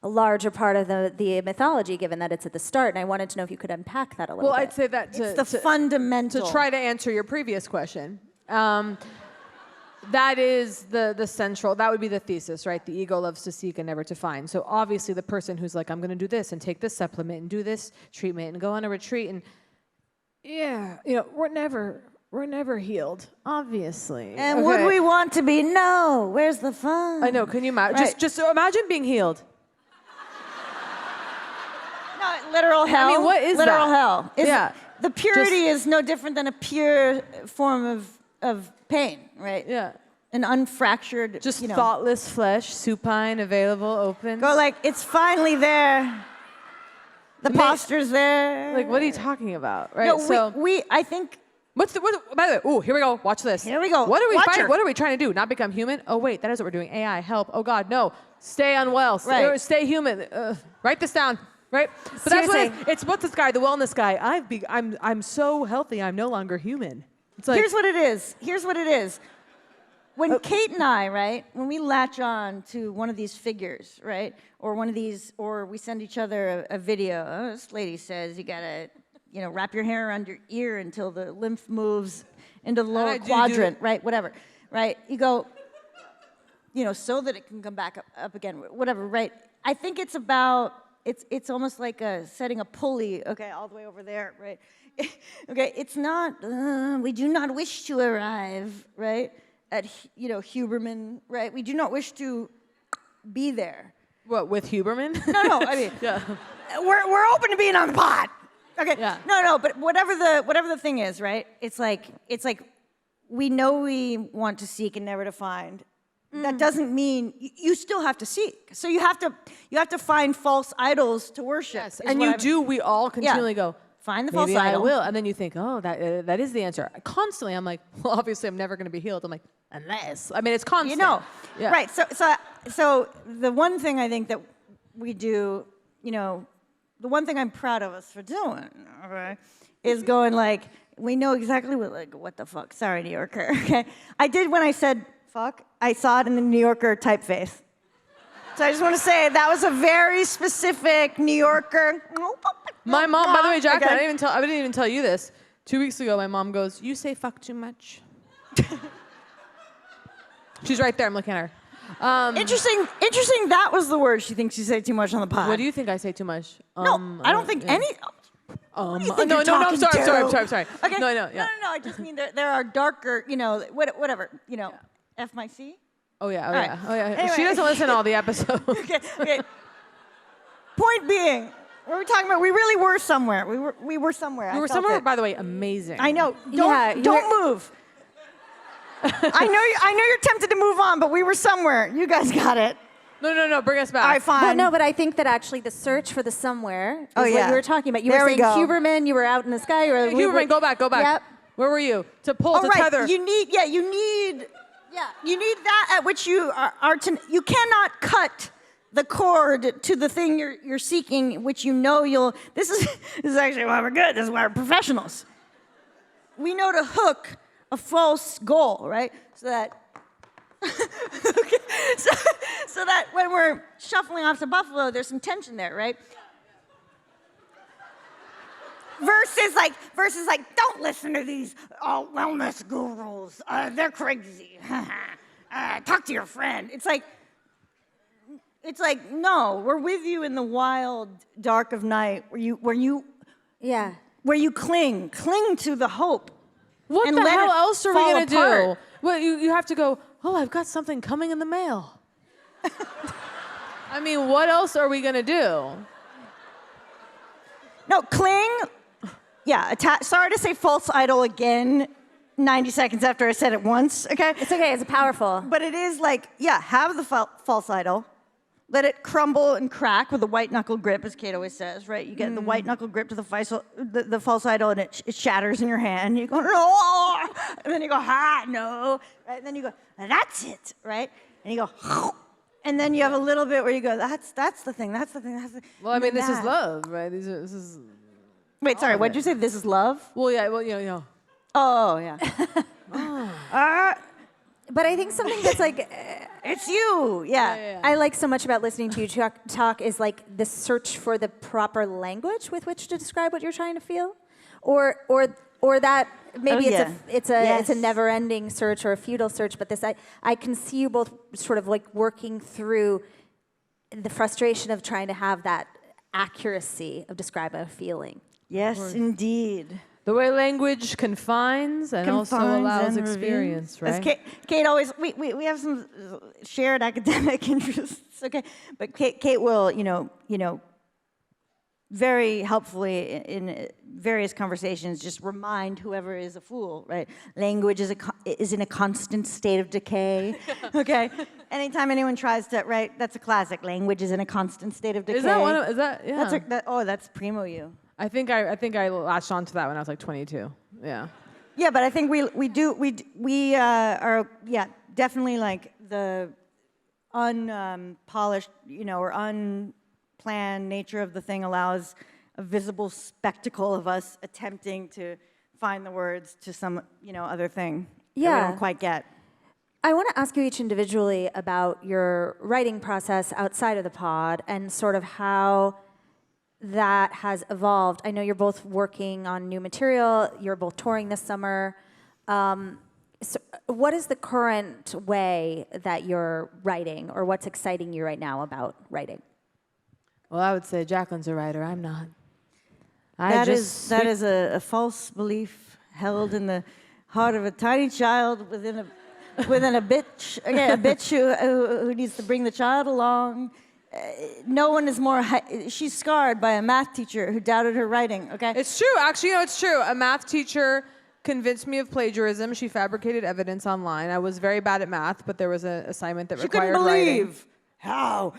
larger part of the mythology, given that it's at the start. And I wanted to know if you could unpack that a little Well, bit. I'd say that It's the fundamental. to try to answer your previous question. That is the central, that would be the thesis, right? The ego loves to seek and never to find. So obviously the person who's like, I'm going to do this and take this supplement and do this treatment and go on a retreat and we're never healed, obviously. And Okay. would we want to be? No. Where's the fun? I know, can you imagine? Right. Just imagine being healed. No, literal hell. I mean, what is literal that? hell? Yeah. The purity is no different than a pure form of pain, right? Yeah. An unfractured, Just thoughtless flesh, supine, available, open. Go like, it's finally there. The posture's there. Like, what are you talking about, right? No, So I think By the way, ooh, here we go. Watch this. Here we go. What are we Watch fighting? her. What are we trying to do? Not become human? Oh, wait, that is what we're doing. AI, help. Oh, God, no. Stay unwell. Right. Stay human. Write this down. Right? But that's what it's what's this guy, the wellness guy. I'm so healthy, I'm no longer human. It's like, Here's what it is. When Kate and I, right, when we latch on to one of these figures, right, or we send each other a video. Oh, this lady says you gotta, wrap your hair around your ear until the lymph moves into the lower quadrant, right, whatever, right? You go, so that it can come back up again, whatever, right? I think it's about, it's almost like setting a pulley, okay, all the way over there, right? Okay, it's not, we do not wish to arrive, right? At Huberman, right? We do not wish to be there. what, with Huberman? No, I mean, yeah. we're open to being on the pot. Okay. Yeah. No, but whatever the thing is, right? It's like we know we want to seek and never to find. That doesn't mean you still have to seek. So you have to find false idols to worship. Yes, and we all continually go, find the false maybe I idol. will. And then you think, oh, that is the answer. Constantly, I'm like, well, obviously I'm never going to be healed. I'm like, unless. I mean, it's constant. Yeah. Right. So the one thing I think that we do, the one thing I'm proud of us for doing, okay, is going like, we know exactly what the fuck. Sorry, New Yorker. Okay. I did when I said fuck, I saw it in the New Yorker typeface. So I just want to say that was a very specific New Yorker. My mom, by the way, Jacqueline, Okay. I didn't even tell you this. 2 weeks ago, my mom goes, you say fuck too much. She's right there. I'm looking at her. Interesting. That was the word she thinks you say too much on the pod. What do you think I say too much? No, I don't think yeah. any. Who do you think no, you're no, I'm talking sorry, to? I'm sorry. Okay. No, yeah. No. I just mean there are darker, whatever, F my C. Oh yeah, right. Oh yeah. Anyway. She doesn't listen to all the episodes. Okay. Point being, what are we talking about? We really were somewhere. We were somewhere. We were somewhere, by the way, amazing. I know. Don't move. I know you're tempted to move on, but we were somewhere. You guys got it. No, bring us back. All right, fine. Well, no, but I think that actually the search for the somewhere is what yeah. you were talking about. You There were we saying go. Huberman, you were out in the sky. Huberman, go back. Yep. Where were you? To pull, to right. tether. You need that at which you are you cannot cut the cord to the thing you're seeking, which you'll. This is actually why we're good. This is why we're professionals. We know to hook a false goal, right? So that. Okay. So that when we're shuffling off to Buffalo, there's some tension there, right? Versus like, don't listen to these wellness gurus. They're crazy. Talk to your friend. It's like, no, we're with you in the wild dark of night where you cling to the hope. What and the let hell it else are we fall gonna do? apart. Well, you have to go. Oh, I've got something coming in the mail. I mean, what else are we gonna do? No, cling. Yeah, sorry to say false idol again 90 seconds after I said it once, okay? It's okay, it's powerful. But it is like, have the false idol. Let it crumble and crack with a white knuckle grip, as Kate always says, right? You get the white knuckle grip to the false idol, and it shatters in your hand. You go, no! And then you go, no. Right? And then you go, that's it, right? And you go, and then you have a little bit where you go, that's the thing. Well, I mean, this is love, right? This is. Wait, sorry, what did you say? This is love? Well, yeah, well, you know. Oh, yeah. But I think something that's like, It's you, yeah. I like so much about listening to you talk is like the search for the proper language with which to describe what you're trying to feel, or that maybe it's a never-ending search or a futile search. But I can see you both sort of like working through the frustration of trying to have that accuracy of describing a feeling. Yes, indeed. The way language confines and also allows experience, right? As Kate always, we have some shared academic interests, okay? But Kate will, very helpfully in various conversations just remind whoever is a fool, right? Language is in a constant state of decay, okay? Anytime anyone tries to, right, that's a classic. Language is in a constant state of decay. Is that one of, is that, yeah. That's primo you. I think I latched onto that when I was like 22. Yeah. Yeah, but I think we are definitely like the unpolished, or unplanned nature of the thing allows a visible spectacle of us attempting to find the words to some other thing that we don't quite get. I want to ask you each individually about your writing process outside of the pod and sort of how that has evolved. I know you're both working on new material. You're both touring this summer. So what is the current way that you're writing, or what's exciting you right now about writing? Well, I would say Jacqueline's a writer. I'm not. That is a false belief held in the heart of a tiny child within a bitch. Okay, a bitch who needs to bring the child along. No one is more. She's scarred by a math teacher who doubted her writing. Okay, It's true. Actually, it's true. A math teacher convinced me of plagiarism. She fabricated evidence online. I was very bad at math, but there was an assignment that required couldn't writing. believe how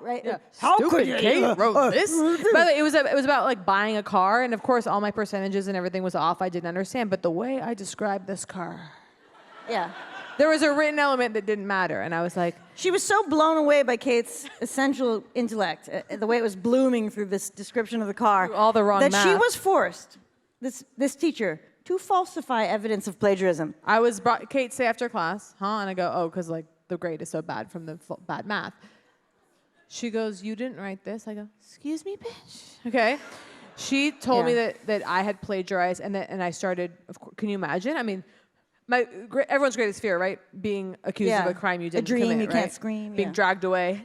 right? Yeah. How Stupid could you? Kate wrote this? By the way, it was about like buying a car, and of course all my percentages and everything was off. I didn't understand, but the way I described this car, Yeah. there was a written element that didn't matter, and I was like, She was so blown away by Kate's essential intellect, the way it was blooming through this description of the car, Through all the wrong that she math. was forced, this teacher, to falsify evidence of plagiarism. I was brought. Kate say after class, huh? And I go, oh, because like the grade is so bad from the bad math. She goes, you didn't write this. I go, excuse me, bitch. Okay. She told me that I had plagiarized, and I started. Of course, can you imagine? I mean, everyone's greatest fear, right? Being accused of a crime you didn't dream commit, you right? can't scream, Being dragged away,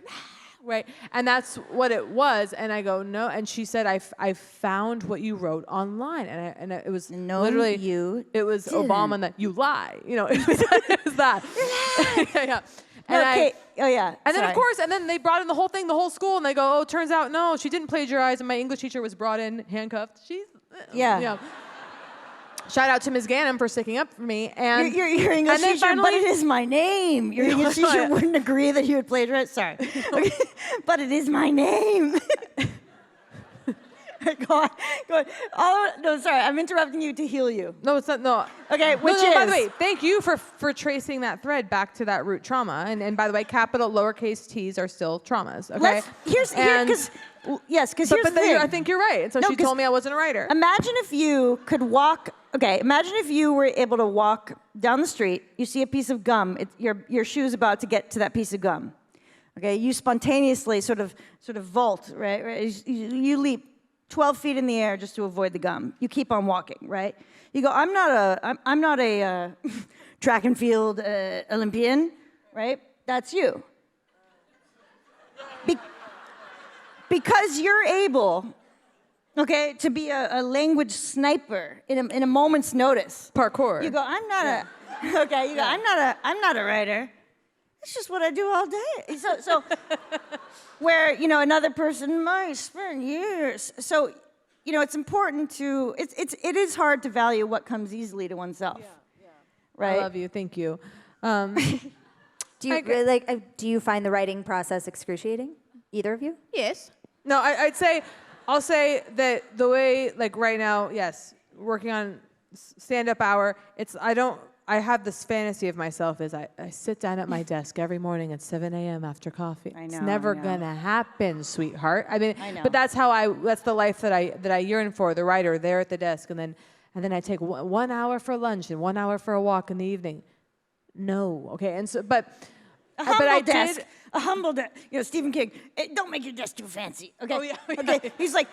right? And that's what it was. And I go, no. And she said, I found what you wrote online, and it was No, literally you It was didn't. Obama and that you lie. It was that. yeah. No, And Kate. Oh yeah. and then, sorry. of course, and then they brought in the whole thing, the whole school, and they go, oh, turns out, no, she didn't plagiarize, and my English teacher was brought in, handcuffed. She's, Yeah. Shout out to Ms. Gannon for sticking up for me. And Your English and then teacher, but finally- it is my name. Your English teacher wouldn't agree that you would plagiarize. Sorry. Okay. But it is my name. Go on. No, sorry. I'm interrupting you to heal you. No, it's not, no. Okay, which no, by is- the way, thank you for tracing that thread back to that root trauma. And by the way, capital, lowercase t's are still traumas, okay? Because here's the thing. I think you're right. And so No, she 'cause told me I wasn't a writer. Imagine if you could walk. Okay, imagine if you were able to walk down the street. You see a piece of gum. Your shoe's about to get to that piece of gum. Okay, you spontaneously sort of vault, right? You leap 12 feet in the air just to avoid the gum. You keep on walking, right? You go, I'm not a track and field Olympian, right? That's you. Because you're able, okay, to be a language sniper in a moment's notice. Parkour. You go, I'm not I'm not a writer. It's just what I do all day. So where, another person might spend years. So, it's important to, it is hard to value what comes easily to oneself. Right? I love you. Thank you. Do you find the writing process excruciating? Either of you? Yes. No, I'll say that the way, like right now, yes, working on stand-up hour, I have this fantasy of myself is I sit down at my desk every morning at 7 a.m. after coffee. I know, it's never I know. gonna happen, sweetheart. I mean, I know. but that's the life that I yearn for, the writer there at the desk, and then I take 1 hour for lunch and 1 hour for a walk in the evening. No, okay, and so, but A humble I desk. did. A humble desk. Stephen King. Don't make your desk too fancy. Okay. Oh, yeah, Okay. He's like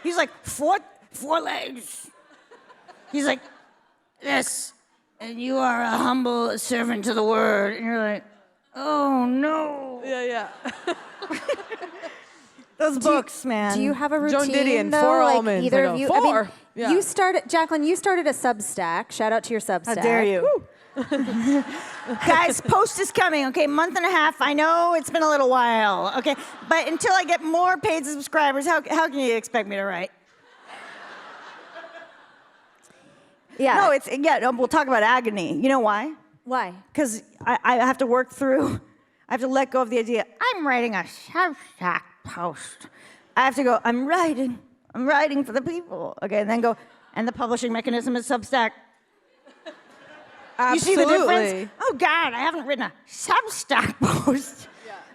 four legs. He's like this, and you are a humble servant to the word, and you're like, oh no. Yeah. Those books, man. Do you have a routine, Joan Didion, though? 4 Like almonds. either I of go, you? 4. Yeah. You started, Jacqueline. You started a Substack. Shout out to your Substack. How dare you? Guys, post is coming, okay? Month and a half. I know it's been a little while, okay? But until I get more paid subscribers, how can you expect me to write? Yeah. No, we'll talk about agony. You know why? Why? Because I have to work through, I have to let go of the idea, I'm writing a Substack post. I have to go, I'm writing for the people, okay? And then go, and the publishing mechanism is Substack. You see the difference? Absolutely. Oh God, I haven't written a Substack post.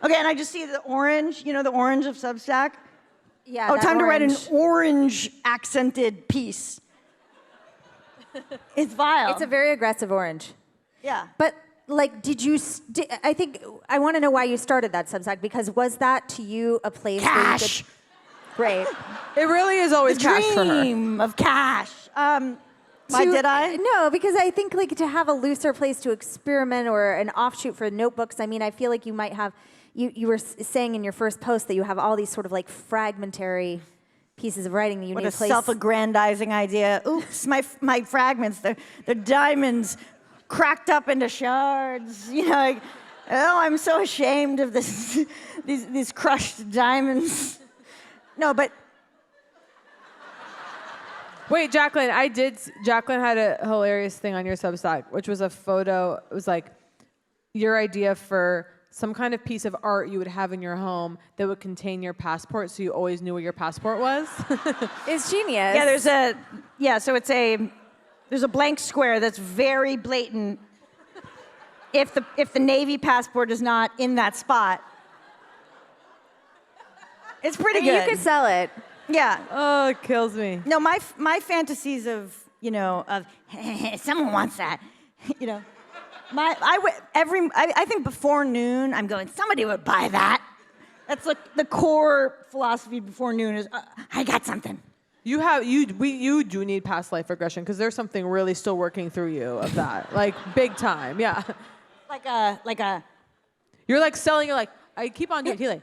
Okay, and I just see the orange, the orange of Substack. Yeah. Oh, that time to write an orange. orange accented piece. It's vile. It's a very aggressive orange. yeah. But like, I think I want to know why you started that Substack, because was that to you a place Cash. where you could? Great. It really is always The cash for her. dream of cash. Why To- did I? No, because I think like to have a looser place to experiment or an offshoot for notebooks. I mean, I feel like you might have. You were saying in your first post that you have all these sort of like fragmentary pieces of writing that you What need a a place. self-aggrandizing idea. Oops, my fragments, they're diamonds cracked up into shards. Like, oh, I'm so ashamed of this, these crushed diamonds. No, but Wait, Jacqueline, Jacqueline had a hilarious thing on your Substack, which was a photo. It was like your idea for some kind of piece of art you would have in your home that would contain your passport, so you always knew where your passport was. It's genius. so there's a blank square that's very blatant. If the Navy passport is not in that spot, it's pretty good. You could sell it. Yeah. Oh, it kills me. No, my fantasies of someone wants that, I think before noon I'm going, somebody would buy that. That's like the core philosophy before noon is I got something. You do need past life regression, because there's something really still working through you of that, like big time. Yeah. Like a You're like selling. You're like, I keep on doing healing.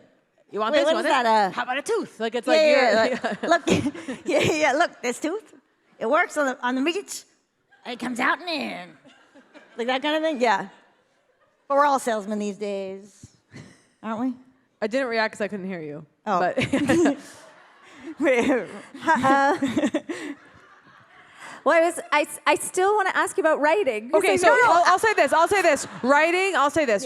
You want Wait, this? what You want is this? that, How about a tooth? Like it's like look look, this tooth, it works on the meat, it comes out and in, like that kind of thing. Yeah, but we're all salesmen these days, aren't we? I didn't react because I couldn't hear you. Oh. But Well, I still want to ask you about writing. okay, so no. I'll say this. Writing.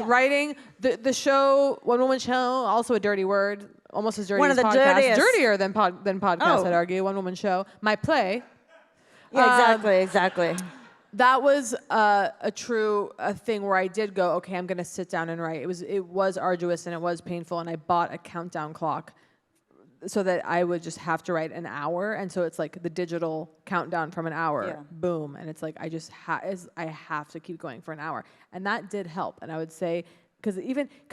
Writing. The show, One Woman Show, also a dirty word, almost as dirty One as of the podcast. dirtiest. Dirtier than podcast, Oh. I'd argue. One Woman Show. My play. Yeah, exactly. That was a true thing where I did go, okay, I'm going to sit down and write. It was arduous and it was painful, and I bought a countdown clock so that I would just have to write an hour, and so it's like the digital countdown from an hour, Yeah. boom, and it's like I have to keep going for an hour, and that did help. And I would say, because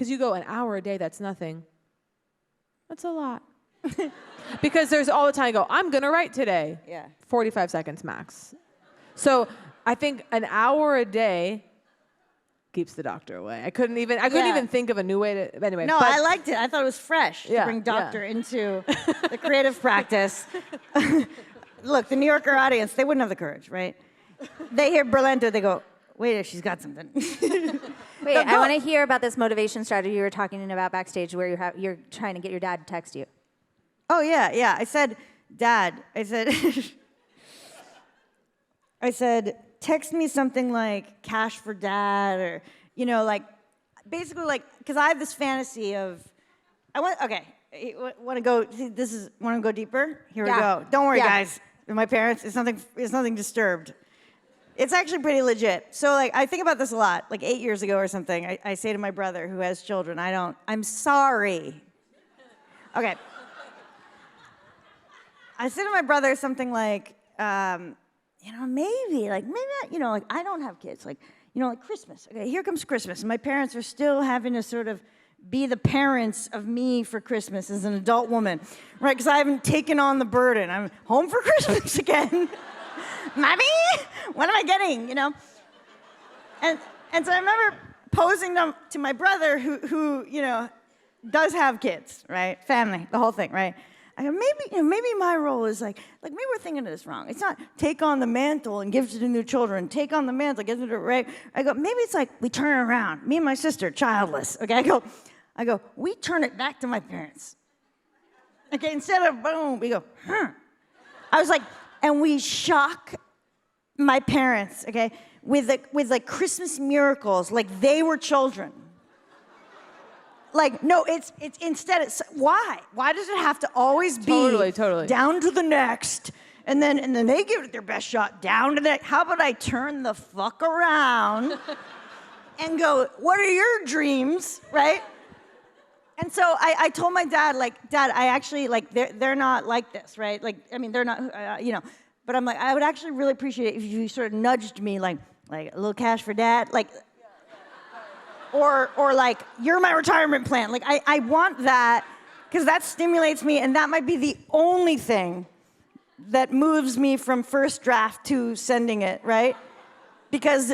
you go an hour a day, that's nothing. That's a lot. Because there's all the time I go, I'm gonna write today. Yeah. 45 seconds max. So I think an hour a day keeps the doctor away. I couldn't even think of a new way to. Anyway. No, but I liked it. I thought it was fresh to Yeah, bring doctor yeah. into the creative practice. Look, the New Yorker audience, they wouldn't have the courage, right? They hear Berlant, they go, wait, she's got something. Wait, I want to hear about this motivation strategy you were talking about backstage, where you're trying to get your dad to text you. Oh, yeah. I said, Dad, I said, text me something like cash for dad, or, basically because I have this fantasy of, want to go deeper? Here we Yeah. go. Don't worry, Yeah. guys. My parents, it's nothing disturbed. It's actually pretty legit. So I think about this a lot. Like 8 years ago or something, I say to my brother who has children, I'm sorry. Okay. I say to my brother something like, maybe I don't have kids. Like Christmas. Okay, here comes Christmas. And my parents are still having to sort of be the parents of me for Christmas as an adult woman, right? Because I haven't taken on the burden. I'm home for Christmas again. Mommy, what am I getting? And so I remember posing them to my brother who does have kids, right? Family, the whole thing, right? I go, maybe my role is like maybe we're thinking of this wrong. It's not take on the mantle and give to the new children. Take on the mantle, give it to right. I go, maybe it's like we turn it around. Me and my sister, childless. Okay, I go, we turn it back to my parents. Okay, instead of boom, we go, I was like, and we shock my parents, okay, with Christmas miracles, like they were children. Like, no, it's instead, why? Why does it have to always be Totally. down to the next And then they give it their best shot down to that. How about I turn the fuck around and go, what are your dreams, right? And so I told my dad, like, Dad, I actually, like, they're not like this, right? Like, I mean, they're not, you know. But I'm like, I would actually really appreciate it if you sort of nudged me, like a little cash for Dad, like, or like, you're my retirement plan. Like, I want that, because that stimulates me, and that might be the only thing that moves me from first draft to sending it, right? Because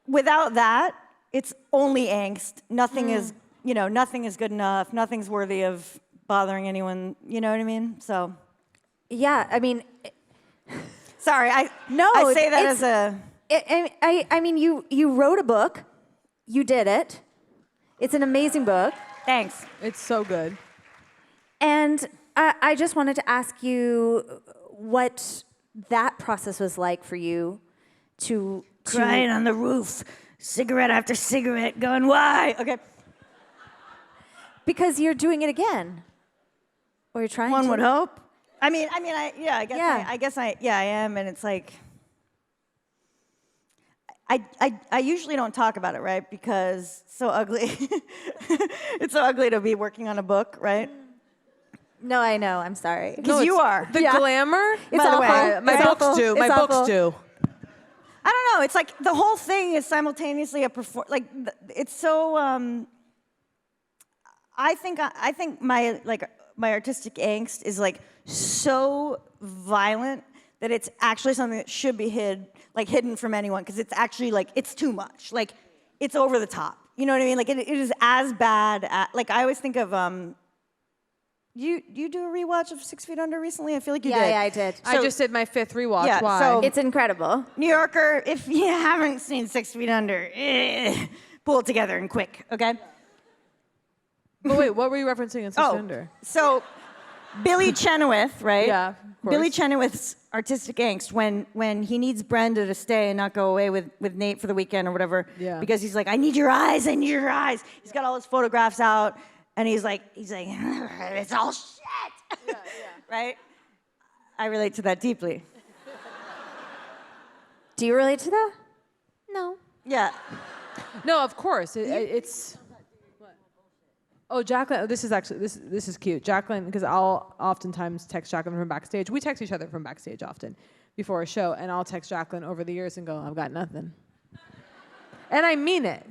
without that, it's only angst. Nothing is, you know, nothing is good enough. Nothing's worthy of bothering anyone. You know what I mean? So, Yeah, I mean, sorry, I say that as a. I mean, you wrote a book. You did it. It's an amazing book. Thanks. It's so good. And I just wanted to ask you what that process was like for you to Crying on the roof, cigarette after cigarette, going, why? Okay. Because you're doing it again, or you're trying. One to. would hope. I guess I am, and it's like, I usually don't talk about it, right? Because it's so ugly. It's so ugly to be working on a book, right? No, I know. I'm sorry. Because you are. The glamour? It's By the awful. way, My It's books awful. do. It's My books awful. do. I don't know. It's like the whole thing is simultaneously a it's so. I think my artistic angst is like so violent that it's actually something that should be hidden from anyone, because it's actually like it's too much. Like it's over the top. You know what I mean? Like it is as bad. Like I always think of You do a rewatch of 6 Feet Under recently? I feel like you did. Yeah, I did. I just did my 5th rewatch. Yeah, Why? so- It's incredible. New Yorker, if you haven't seen 6 Feet Under, pull it together and quick, okay? But wait, what were you referencing in 6 Feet Under? So Billy Chenoweth, right? Yeah, of course. Billy Chenoweth's artistic angst when he needs Brenda to stay and not go away with Nate for the weekend or whatever. Yeah. Because he's like, I need your eyes, I need your eyes. He's got all his photographs out, and he's like, it's all shit. Yeah. Right? I relate to that deeply. Do you relate to that? No. Yeah. No, of course. It's. Oh, Jacqueline. Oh, this is actually this is cute. Jacqueline, because I'll oftentimes text Jacqueline from backstage. We text each other from backstage often before a show, and I'll text Jacqueline over the years and go, "I've got nothing," and I mean it.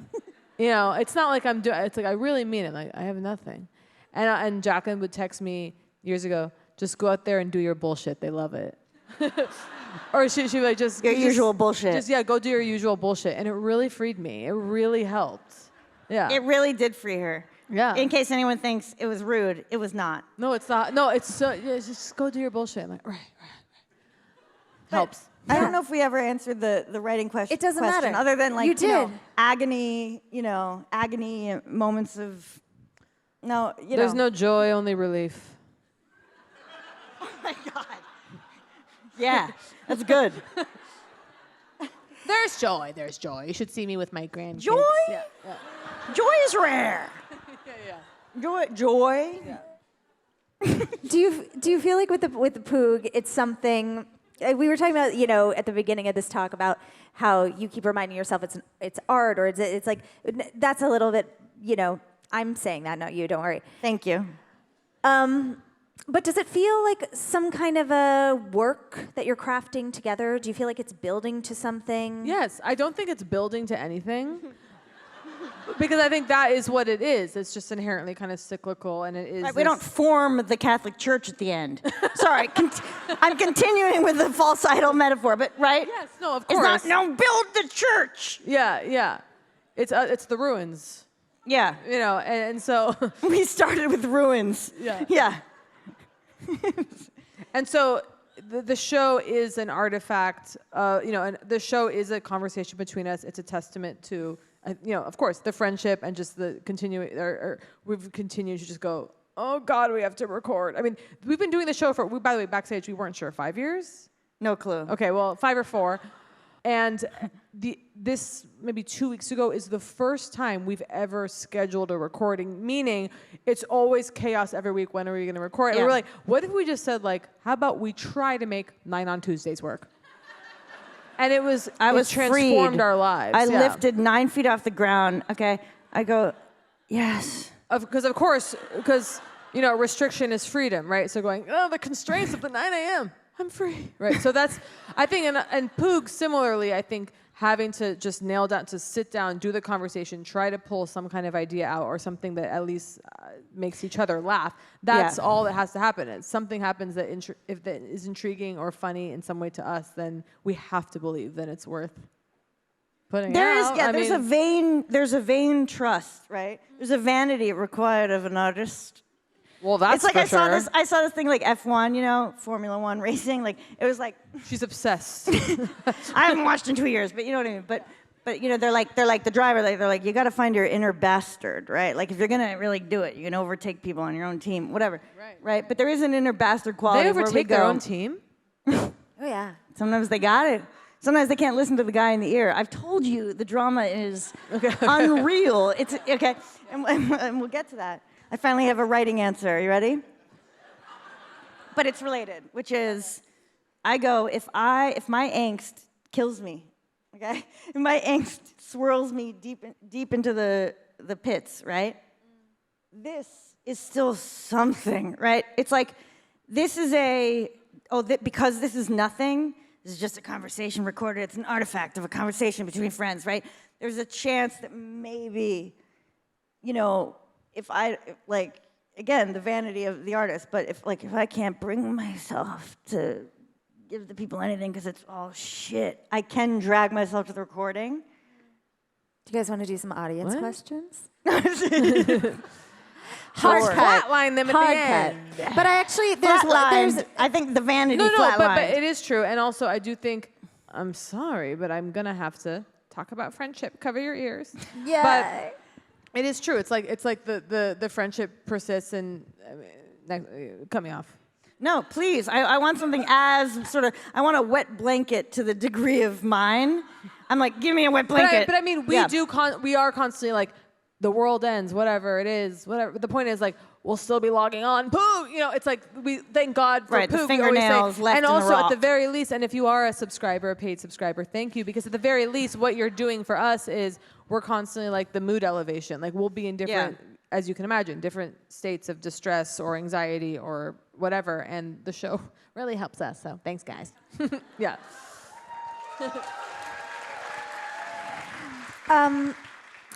You know, it's not like I'm doing. It's like I really mean it. Like I have nothing, and Jacqueline would text me years ago, "Just go out there and do your bullshit. They love it." Or she'd be like, just Your usual bullshit. Just go do your usual bullshit, and it really freed me. It really helped. Yeah. It really did free her. Yeah. In case anyone thinks it was rude, it was not. No, it's not. No, it's so. Yeah, just go do your bullshit. I'm like, right. Helps. I don't know if we ever answered the writing question. It doesn't matter. Other than like You did. agony, agony moments of There's no joy, only relief. Oh my God. Yeah, that's good. There's joy. There's joy. You should see me with my grandkids. Joy? Yeah. Joy is rare. Joy. Do you feel like with the Poog, it's something we were talking about, at the beginning of this talk about how you keep reminding yourself it's art, or it's like that's a little bit, I'm saying that, not you. Don't worry. Thank you. But does it feel like some kind of a work that you're crafting together? Do you feel like it's building to something? Yes, I don't think it's building to anything. Because I think that is what it is. It's just inherently kind of cyclical, and it is. Right, we don't form the Catholic Church at the end. Sorry, I'm continuing with the false idol metaphor, but right? Yes, no, of course. It's not, no, build the church. Yeah. It's the ruins. Yeah. And so. We started with ruins. Yeah. And so the show is an artifact, and the show is a conversation between us. It's a testament to, of course, the friendship and just the continuing, or we've continued to just go, oh God, we have to record. I mean, we've been doing the show by the way, backstage, we weren't sure, 5 years? No clue. Okay, well, 5 or 4. And this maybe 2 weeks ago is the first time we've ever scheduled a recording, meaning it's always chaos every week. When are we going to record? And we're like, what if we just said, like, how about we try to make 9 on Tuesdays work? And it transformed freed. our lives. I lifted 9 feet off the ground. Okay, I go, yes. Because restriction is freedom, right? So going, the constraints of the 9 a.m. I'm free, right? So that's, I think, and Poog similarly, I think having to just nail down, to sit down, do the conversation, try to pull some kind of idea out or something that at least makes each other laugh. That's all that has to happen. If something happens that if that is intriguing or funny in some way to us, then we have to believe that it's worth putting out. There's a vain trust, right? There's a vanity required of an artist. Well, that's it's like for sure. I saw this thing like F1, Formula One racing. Like it was like she's obsessed. I haven't watched in 2 years, but you know what I mean. But they're like the driver. They're like you got to find your inner bastard, right? Like if you're gonna really do it, you can overtake people on your own team, whatever, right? But there is an inner bastard quality. They overtake their own team. Oh yeah. Sometimes they got it. Sometimes they can't listen to the guy in the ear. I've told you the drama is unreal. It's okay, and we'll get to that. I finally have a writing answer. Are you ready? But it's related, which is, I go, if my angst kills me, okay? If my angst swirls me deep into the pits, right? This is still something, right? It's like, this is because this is nothing, this is just a conversation recorded, it's an artifact of a conversation between friends, right? There's a chance that maybe, again, the vanity of the artist, but if I can't bring myself to give the people anything because it's all shit, I can drag myself to the recording. Do you guys want to do some audience questions? Hard flatline them at the end. But I actually, I think the vanity flatline. But it is true. And also, I do think, I'm sorry, but I'm going to have to talk about friendship. Cover your ears. Yeah. But it is true. It's like the friendship persists and cut me off. No, please. I want something as sort of, I want a wet blanket to the degree of mine. I'm like, give me a wet blanket. But I mean, we are constantly like, the world ends, whatever it is, whatever. But the point is, like, we'll still be logging on. Poog! It's like, we thank God for Poog. The fingernails left and in also, the rock. at the very least, and if you are a subscriber, a paid subscriber, thank you. Because at the very least, what you're doing for us is we're constantly, like, the mood elevation. Like, we'll be in different, as you can imagine, different states of distress or anxiety or whatever. And the show really helps us. So thanks, guys. Yeah.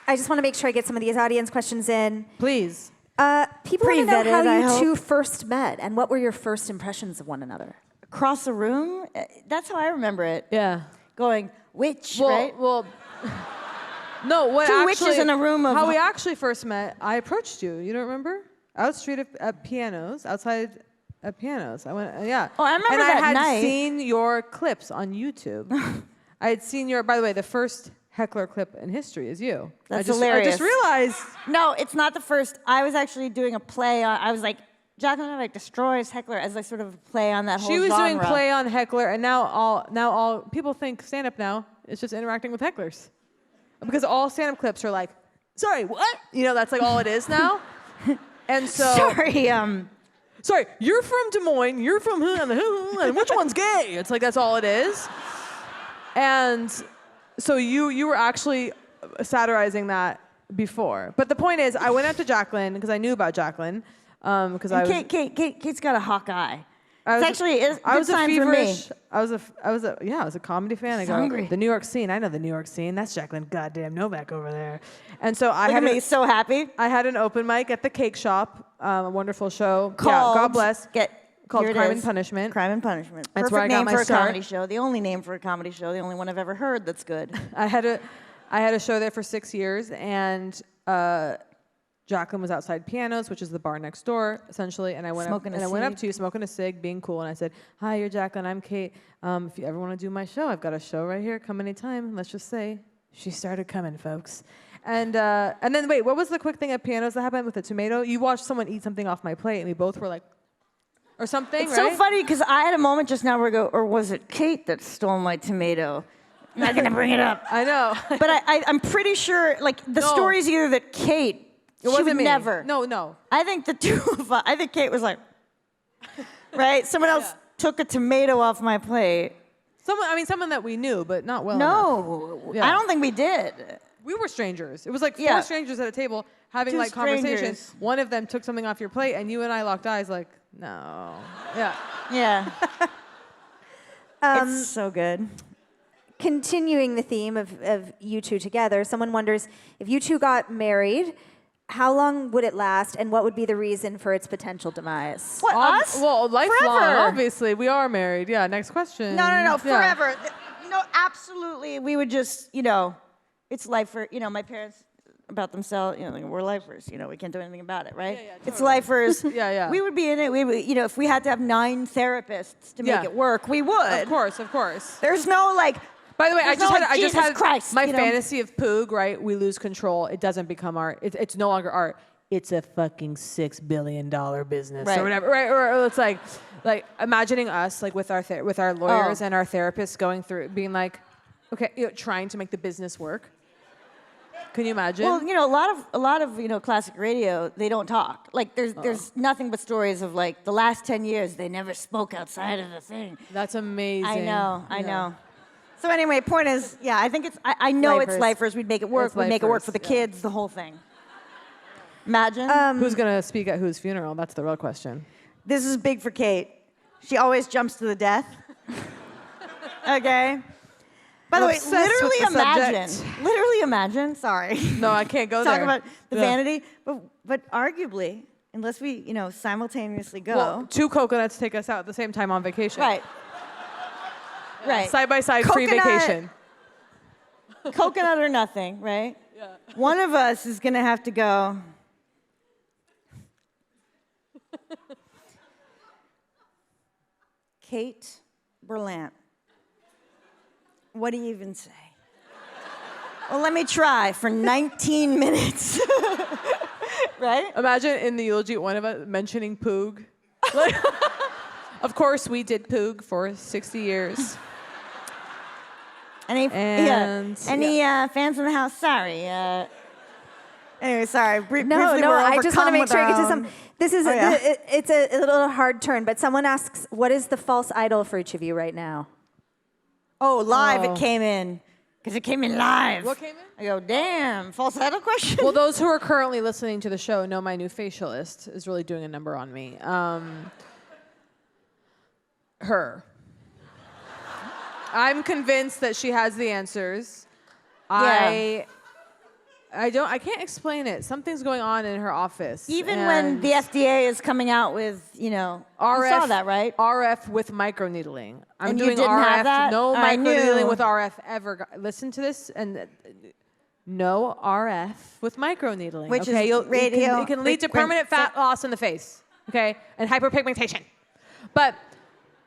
I just want to make sure I get some of these audience questions in. Please. People want to know how I you hope. two first met and what were your first impressions of one another? Across the room, that's how I remember it. Yeah. Going, right? Well, no, what Two actually, witches in a room of... How we actually first met, I approached you. You don't remember? Out the street at pianos, outside at pianos. I went, yeah. Oh, I remember and that I had night. seen your clips on YouTube. I had seen by the way, the first heckler clip in history is you. That's hilarious. I just realized. No, it's not the first. I was actually doing a play on, I was like, Jacqueline Novak destroys heckler as I sort of play on that whole genre. She was doing play on heckler, and now all people think stand-up now is just interacting with hecklers. Because all stand-up clips are like, sorry, what? That's like all it is now. And so... Sorry, you're from Des Moines, you're from who, and which one's gay? It's like, that's all it is. And so you were actually satirizing that before. But the point is, I went up to Jacqueline, because I knew about Jacqueline. Kate's got a hawk eye. I was a feverish. I was a comedy fan. I go, hungry. The New York scene. I know the New York scene. That's Jacqueline goddamn Novak over there. And so Look at me, so happy. I had an open mic at the Cake Shop, a wonderful show. Called, God bless. Called here Crime it and is. Punishment. Crime and Punishment. That's Perfect where I got name my for a start. comedy show. The only name for a comedy show. The only one I've ever heard that's good. I had a show there for 6 years, and Jacqueline was outside Pianos, which is the bar next door, essentially. And I went up to you, smoking a cig, being cool, and I said, "Hi, you're Jacqueline. I'm Kate. If you ever want to do my show, I've got a show right here. Come anytime." Let's just say she started coming, folks. And then wait, what was the quick thing at Pianos that happened with the tomato? You watched someone eat something off my plate, and we both were like, or something. It's right? so funny because I had a moment just now where I go, or was it Kate that stole my tomato? I'm not gonna bring it up. I know. But I'm pretty sure, like, the story's either that Kate, she would wasn't me. never. No. I think the two of us, I think Kate was like, right? Someone else took a tomato off my plate. Someone that we knew, but not well No, enough. Yeah. I don't think we did. We were strangers. It was like four strangers at a table having Two like conversations. strangers. One of them took something off your plate, and you and I locked eyes like, no. Yeah. Yeah. It's so good. Continuing the theme of you two together, someone wonders if you two got married, how long would it last, and what would be the reason for its potential demise? What, us? Well, lifelong, Forever. obviously. We are married. Yeah, next question. No, Yeah. forever. No, absolutely. We would just, it's life for, my parents about themselves, like, we're lifers, we can't do anything about it, right? Yeah, It's lifers. Yeah. We would be in it. We would, if we had to have 9 therapists to make it work, we would. Of course. There's no like. By the way, I There's no, like, just Jesus had Christ, my fantasy of Poog, right? We lose control. It doesn't become art. It's no longer art. It's a fucking $6 billion business Right. or whatever, right? Or it's like imagining us like with our lawyers and our therapists going through, being like, okay, trying to make the business work. Can you imagine? Well, a lot of classic radio, they don't talk. Like there's nothing but stories of like the last 10 years they never spoke outside of the thing. That's amazing. I know. So anyway, point is, I think I know it's lifers. We'd make it work. It's We'd make it work lifers, for the kids, the whole thing. Imagine. Who's gonna speak at whose funeral? That's the real question. This is big for Kate. She always jumps to the death. Okay. By the way, Obsessed with the subject. literally imagine, sorry. No, I can't go Talk there. about the Yeah. vanity, but arguably, unless we, simultaneously go. Well, 2 coconuts take us out at the same time on vacation. Right. Right. Side by side, free Coconut. vacation. Coconut or nothing, right? Yeah. One of us is going to have to go. Kate Berlant. What do you even say? Well, let me try for 19 minutes. Right? Imagine in the eulogy, one of us mentioning Poog. Like, of course, we did Poog for 60 years. Any fans in the house? Sorry. Anyway, sorry. No, I just want to make sure I get to some. This is it's a little hard turn, but someone asks, what is the false idol for each of you right now? Oh, live it came in. Because it came in live. What came in? I go, damn, false idol question? Well, those who are currently listening to the show know my new facialist is really doing a number on me. Her. I'm convinced that she has the answers. Yeah. I can't explain it. Something's going on in her office. Even when the FDA is coming out with, RF, you saw that, right? RF with microneedling. I'm And you doing didn't RF. have that? No I microneedling knew. with RF ever. Listen to this and no RF with microneedling. Which okay? is radio It can lead to permanent fat loss in the face. Okay, and hyperpigmentation. But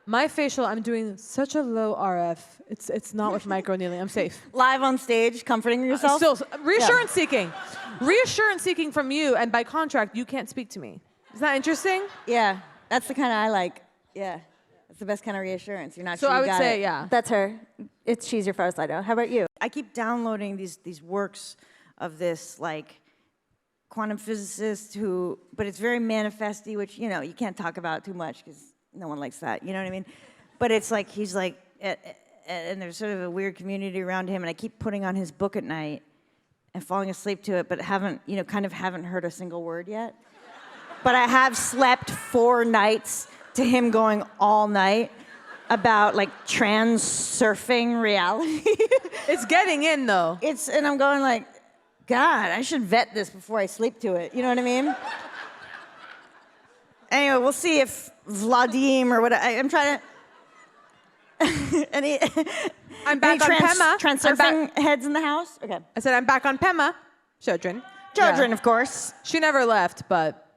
my facial, I'm doing such a low RF. It's not with microneedling. I'm safe. Live on stage, comforting yourself? Still, reassurance seeking. Reassurance seeking from you, and by contract, you can't speak to me. Is that interesting? Yeah, that's the kind I like. Yeah, that's the best kind of reassurance. You're not So sure I you would got say, it. yeah. That's her. She's your false idol. How about you? I keep downloading these works of this like quantum physicist who, but it's very manifesty, which you can't talk about too much because no one likes that. You know what I mean? But it's like he's like, and there's sort of a weird community around him, and I keep putting on his book at night and falling asleep to it, but haven't heard a single word yet. But I have slept 4 nights to him going all night about like trans-surfing reality. It's getting in, though. And I'm going like, God, I should vet this before I sleep to it. You know what I mean? Anyway, we'll see if Vladim or what I'm trying to. I'm back on Pema. Trans-surfing heads in the house? Okay. I said I'm back on Pema. Jodrin. Jodrin, Yeah. of course. She never left, but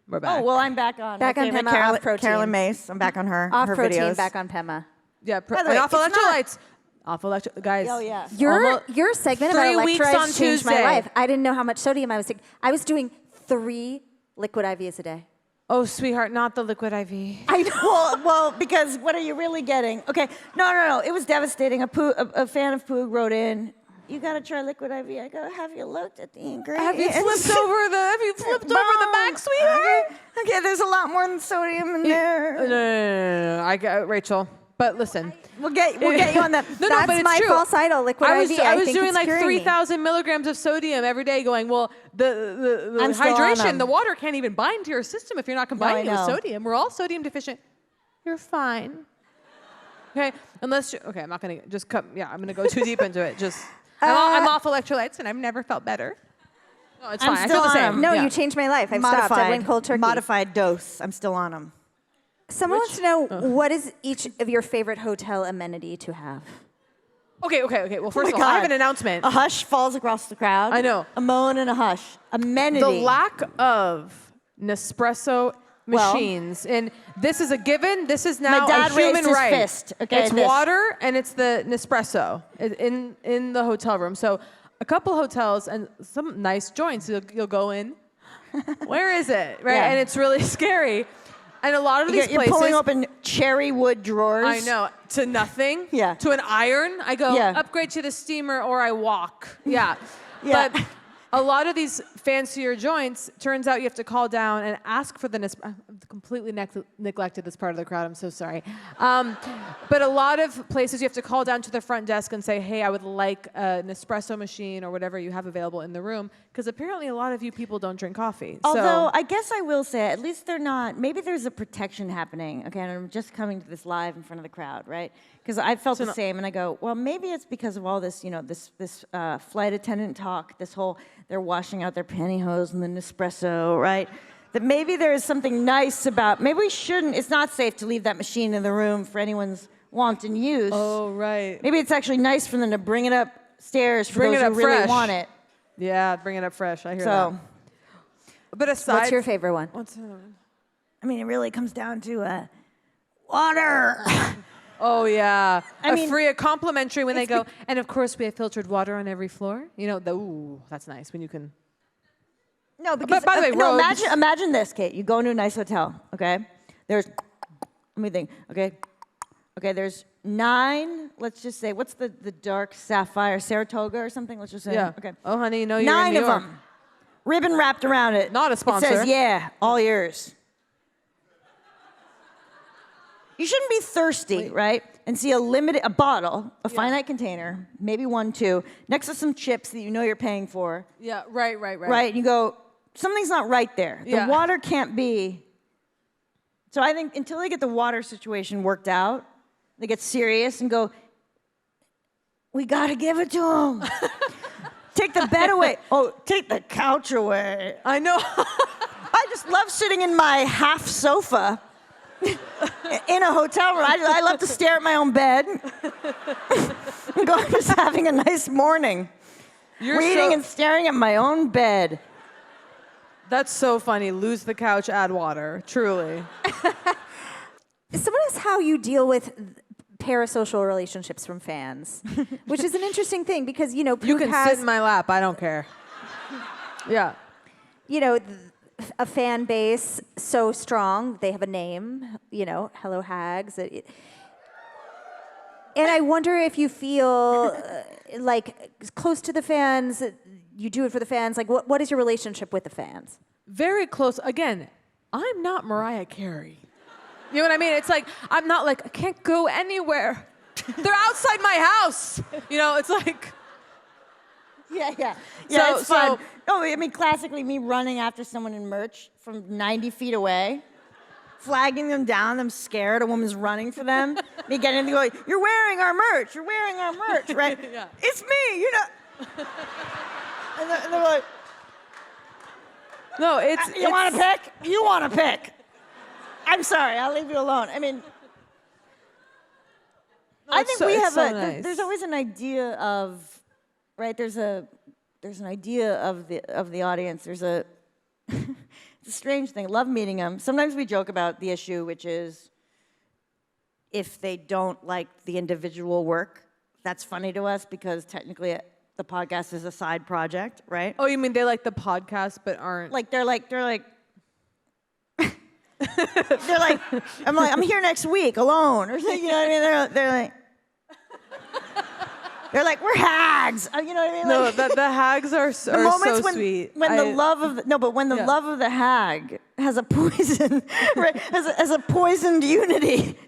we're back. Oh, well, I'm back on. Back on Pema, off protein. Carolyn Mace. I'm back on her. Off her protein, videos. back on Pema. Yeah, By the way, and off it's not- electrolytes. Off electrolytes. Guys. Oh, yeah. Your segment about 3 weeks on electrolytes changed my Tuesday. life. I didn't know how much sodium I was taking. I was doing 3 liquid IVs a day. Oh, sweetheart, not the liquid IV. I know. Well, because what are you really getting? Okay, no. It was devastating. A fan of Poog wrote in, you gotta try liquid IV. I go, have you looked at the ingredients? Have you flipped over the back, sweetheart? Okay, there's a lot more than sodium in there. No. I got Rachel. But listen, We'll get you on that. No, That's but it's my true. false idol, liquid IV. I was think doing it's like curing me. 3,000 milligrams of sodium every day going, well, the I'm still on hydration, them. the water can't even bind to your system if you're not combining it with know. sodium. We're all sodium deficient. You're fine. Okay, unless you, okay, I'm not going to just cut, yeah, I'm going to go too deep into it. Just, I'm off electrolytes and I've never felt better. No, it's I'm fine. I still feel the on same. them. No, Yeah. you changed my life. I've stopped. I went cold turkey. Modified dose. I'm still on them. Someone wants to know, what is each of your favorite hotel amenity to have? Okay. Well, first my of all, I have God. an announcement. A hush falls across the crowd. I know. A moan and a hush. Amenity. The lack of Nespresso machines, and this is a given. This is now My dad a human raised his right. fist. Okay, it's this. water and it's the Nespresso in the hotel room. So a couple hotels and some nice joints. You'll go in. Where is it? Right, Yeah. and it's really scary. And a lot of these You're places, pulling open cherry wood drawers. I know, to nothing. Yeah. To an iron. I go Yeah. upgrade to the steamer or I walk. Yeah. Yeah. But a lot of these fancier joints, turns out you have to call down and ask for the Nespresso. I've completely neglected this part of the crowd. I'm so sorry. But a lot of places you have to call down to the front desk and say, hey, I would like an espresso machine or whatever you have available in the room. Because apparently a lot of you people don't drink coffee. Although So, I guess I will say, at least they're not. Maybe there's a protection happening. Okay, and I'm just coming to this live in front of the crowd, right? Because I felt the same, and I go, well, maybe it's because of all this, this flight attendant talk. This whole they're washing out their pantyhose in the Nespresso, right? That maybe there is something nice about. Maybe we shouldn't. It's not safe to leave that machine in the room for anyone's wanton use. oh, right. Maybe it's actually nice for them to bring it upstairs for Bring those it who up really fresh. want it. Yeah, bring it up fresh. I hear So, that. But aside, What's your favorite one? What's another one? I mean, it really comes down to water. Oh yeah, I mean, a complimentary when they go. And of course, we have filtered water on every floor. Ooh, that's nice when you can. No, because by the way, no. robes- Imagine this, Kate. You go into a nice hotel. Okay, there's. Let me think. Okay. There's 9. Let's just say, what's the dark sapphire, Saratoga or something? Let's just say. Yeah. Okay. Oh, honey, you know you're 9 in New of York. them. Ribbon wrapped around it. Not a sponsor. It says, yeah, all yours. You shouldn't be thirsty, right? And see a bottle, a finite container, maybe 1, 2, next to some chips that you know you're paying for. Yeah. Right. Right? And you go, something's not right there. Yeah. The water can't be. So I think until they get the water situation worked out, they get serious and go, we got to give it to them. Take the bed away. Oh, take the couch away. I know. I just love sitting in my half sofa in a hotel room. I love to stare at my own bed. I'm just having a nice morning. Reading and staring at my own bed. That's so funny. Lose the couch, add water. Truly. Someone asked how you deal with parasocial relationships from fans, which is an interesting thing because, You Poog can has, sit in my lap. I don't care. Yeah. A fan base so strong. They have a name, Hello Hags. And I wonder if you feel like close to the fans, you do it for the fans. Like, what is your relationship with the fans? Very close. Again, I'm not Mariah Carey. You know what I mean? It's like, I'm not like, I can't go anywhere. They're outside my house. It's like. Yeah, So- it's fun. so- No, I mean, classically, me running after someone in merch from 90 feet away, flagging them down, them scared, a woman's running for them, me getting them to go, you're wearing our merch, right? Yeah. It's me, and they're like, No, it's. you want to pick? You want to pick. I'm sorry, I'll leave you alone. I mean, I think we have nice. there's always an idea of, right? There's an idea of the audience. There's a it's a strange thing. Love meeting them. Sometimes we joke about the issue, which is if they don't like the individual work, that's funny to us because technically the podcast is a side project, right? Oh, you mean they like the podcast but aren't. Like they're like They're like, I'm here next week alone, or something, you know what I mean? They're like, we're hags. You know what I mean? No, Like, the hags are so sweet. When the love of the hag has a poison, right, has a poisoned unity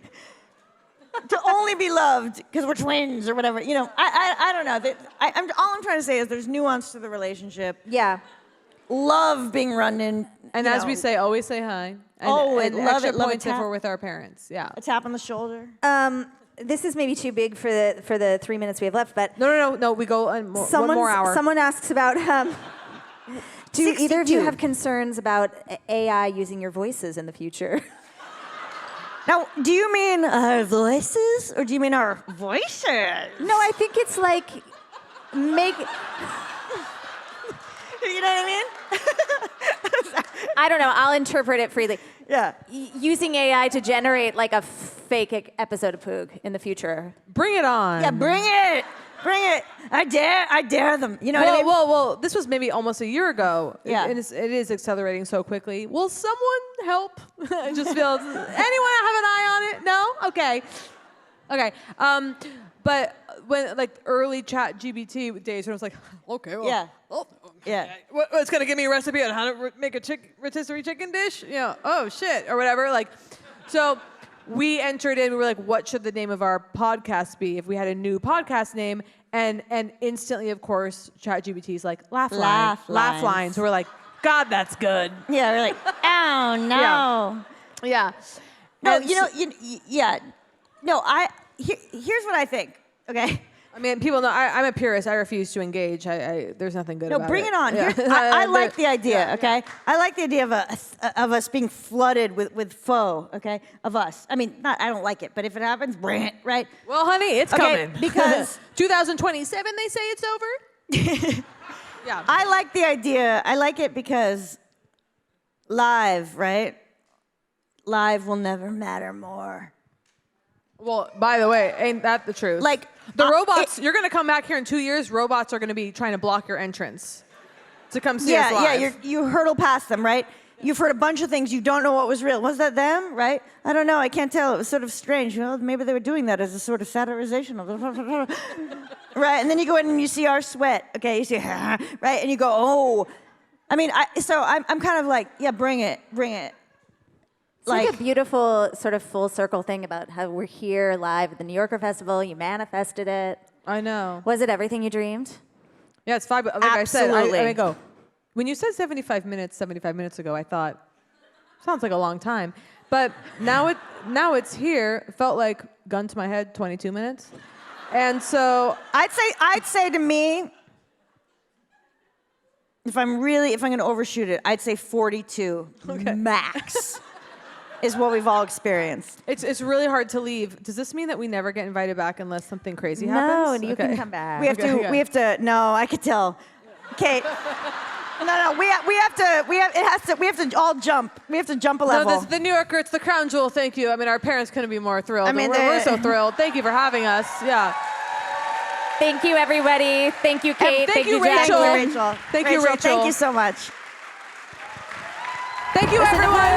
to only be loved because we're twins or whatever. You know, I don't know. All I'm trying to say is there's nuance to the relationship. Yeah. Love being run in. And as we say, always say hi. And, Always, and love extra it, love points it, if tap. we're with our parents. Yeah. A tap on the shoulder. This is maybe too big for the 3 minutes we have left, but No. We go on one more hour. Someone asks about. Do either of you 62. have concerns about AI using your voices in the future? Now, do you mean our voices or do you mean our voices? No, I think it's like make. You know what I mean? I don't know. I'll interpret it freely. Yeah. Using AI to generate like a fake episode of Poog in the future. Bring it on. Yeah, bring it. Bring it. I dare them. You know what I mean? Well, this was maybe almost a year ago. Yeah. And it is accelerating so quickly. Will someone help? It just feels, anyone have an eye on it? No? Okay. But when, like, early chat GBT days, when I was like, okay, well, Yeah. oh, Yeah. it's going to give me a recipe on how to make a rotisserie chicken dish? You know, oh, shit, or whatever. Like, so we entered in, we were like, what should the name of our podcast be if we had a new podcast name? And instantly, of course, ChatGPT's like, laugh lines. lines. So we're like, God, that's good. Yeah, we're like, oh no. Yeah. No, And you know, yeah. No, here's what I think. Okay. I mean, people know I'm a purist. I refuse to engage. There's nothing good No, about it. bring it on. Yeah. I like the idea, okay? I like the idea of us being flooded with faux, okay? Of us. I mean, I don't like it, but if it happens, bring it, right? Well, honey, it's Okay, coming. because 2027, they say it's over. Yeah. I like the idea. I like it because live, right? Live will never matter more. Well, by the way, ain't that the truth? Like, the robots, you're going to come back here in 2 years, robots are going to be trying to block your entrance to come see us live. Yeah, you hurtle past them, right? You've heard a bunch of things. You don't know what was real. Was that them, right? I don't know. I can't tell. It was sort of strange. Well, maybe they were doing that as a sort of satirization of right? And then you go in and you see our sweat. Okay, you see, right? And you go, oh. I mean, I'm kind of like, yeah, bring it. It's like a beautiful sort of full circle thing about how we're here live at the New Yorker Festival. You manifested it. I know. Was it everything you dreamed? Yeah, it's 5. Like Absolutely. I mean, when you said 75 minutes ago, I thought, sounds like a long time. But now it's here. It felt like gun to my head, 22 minutes. And so I'd say to me, if I'm going to overshoot it, I'd say 42 max is what we've all experienced. it's really hard to leave. Does this mean that we never get invited back unless something crazy happens? No, you can come back. We have to. No, I could tell, Kate. No. We have to all jump. We have to jump a level. No, the New Yorker, it's the crown jewel. Thank you. I mean, our parents couldn't be more thrilled. I mean, we're so thrilled. Thank you for having us. Yeah. Thank you, everybody. Thank you, Kate. Thank you, Jacqueline. Rachel. Thank you, Rachel. Thank you so much. Thank you, everyone.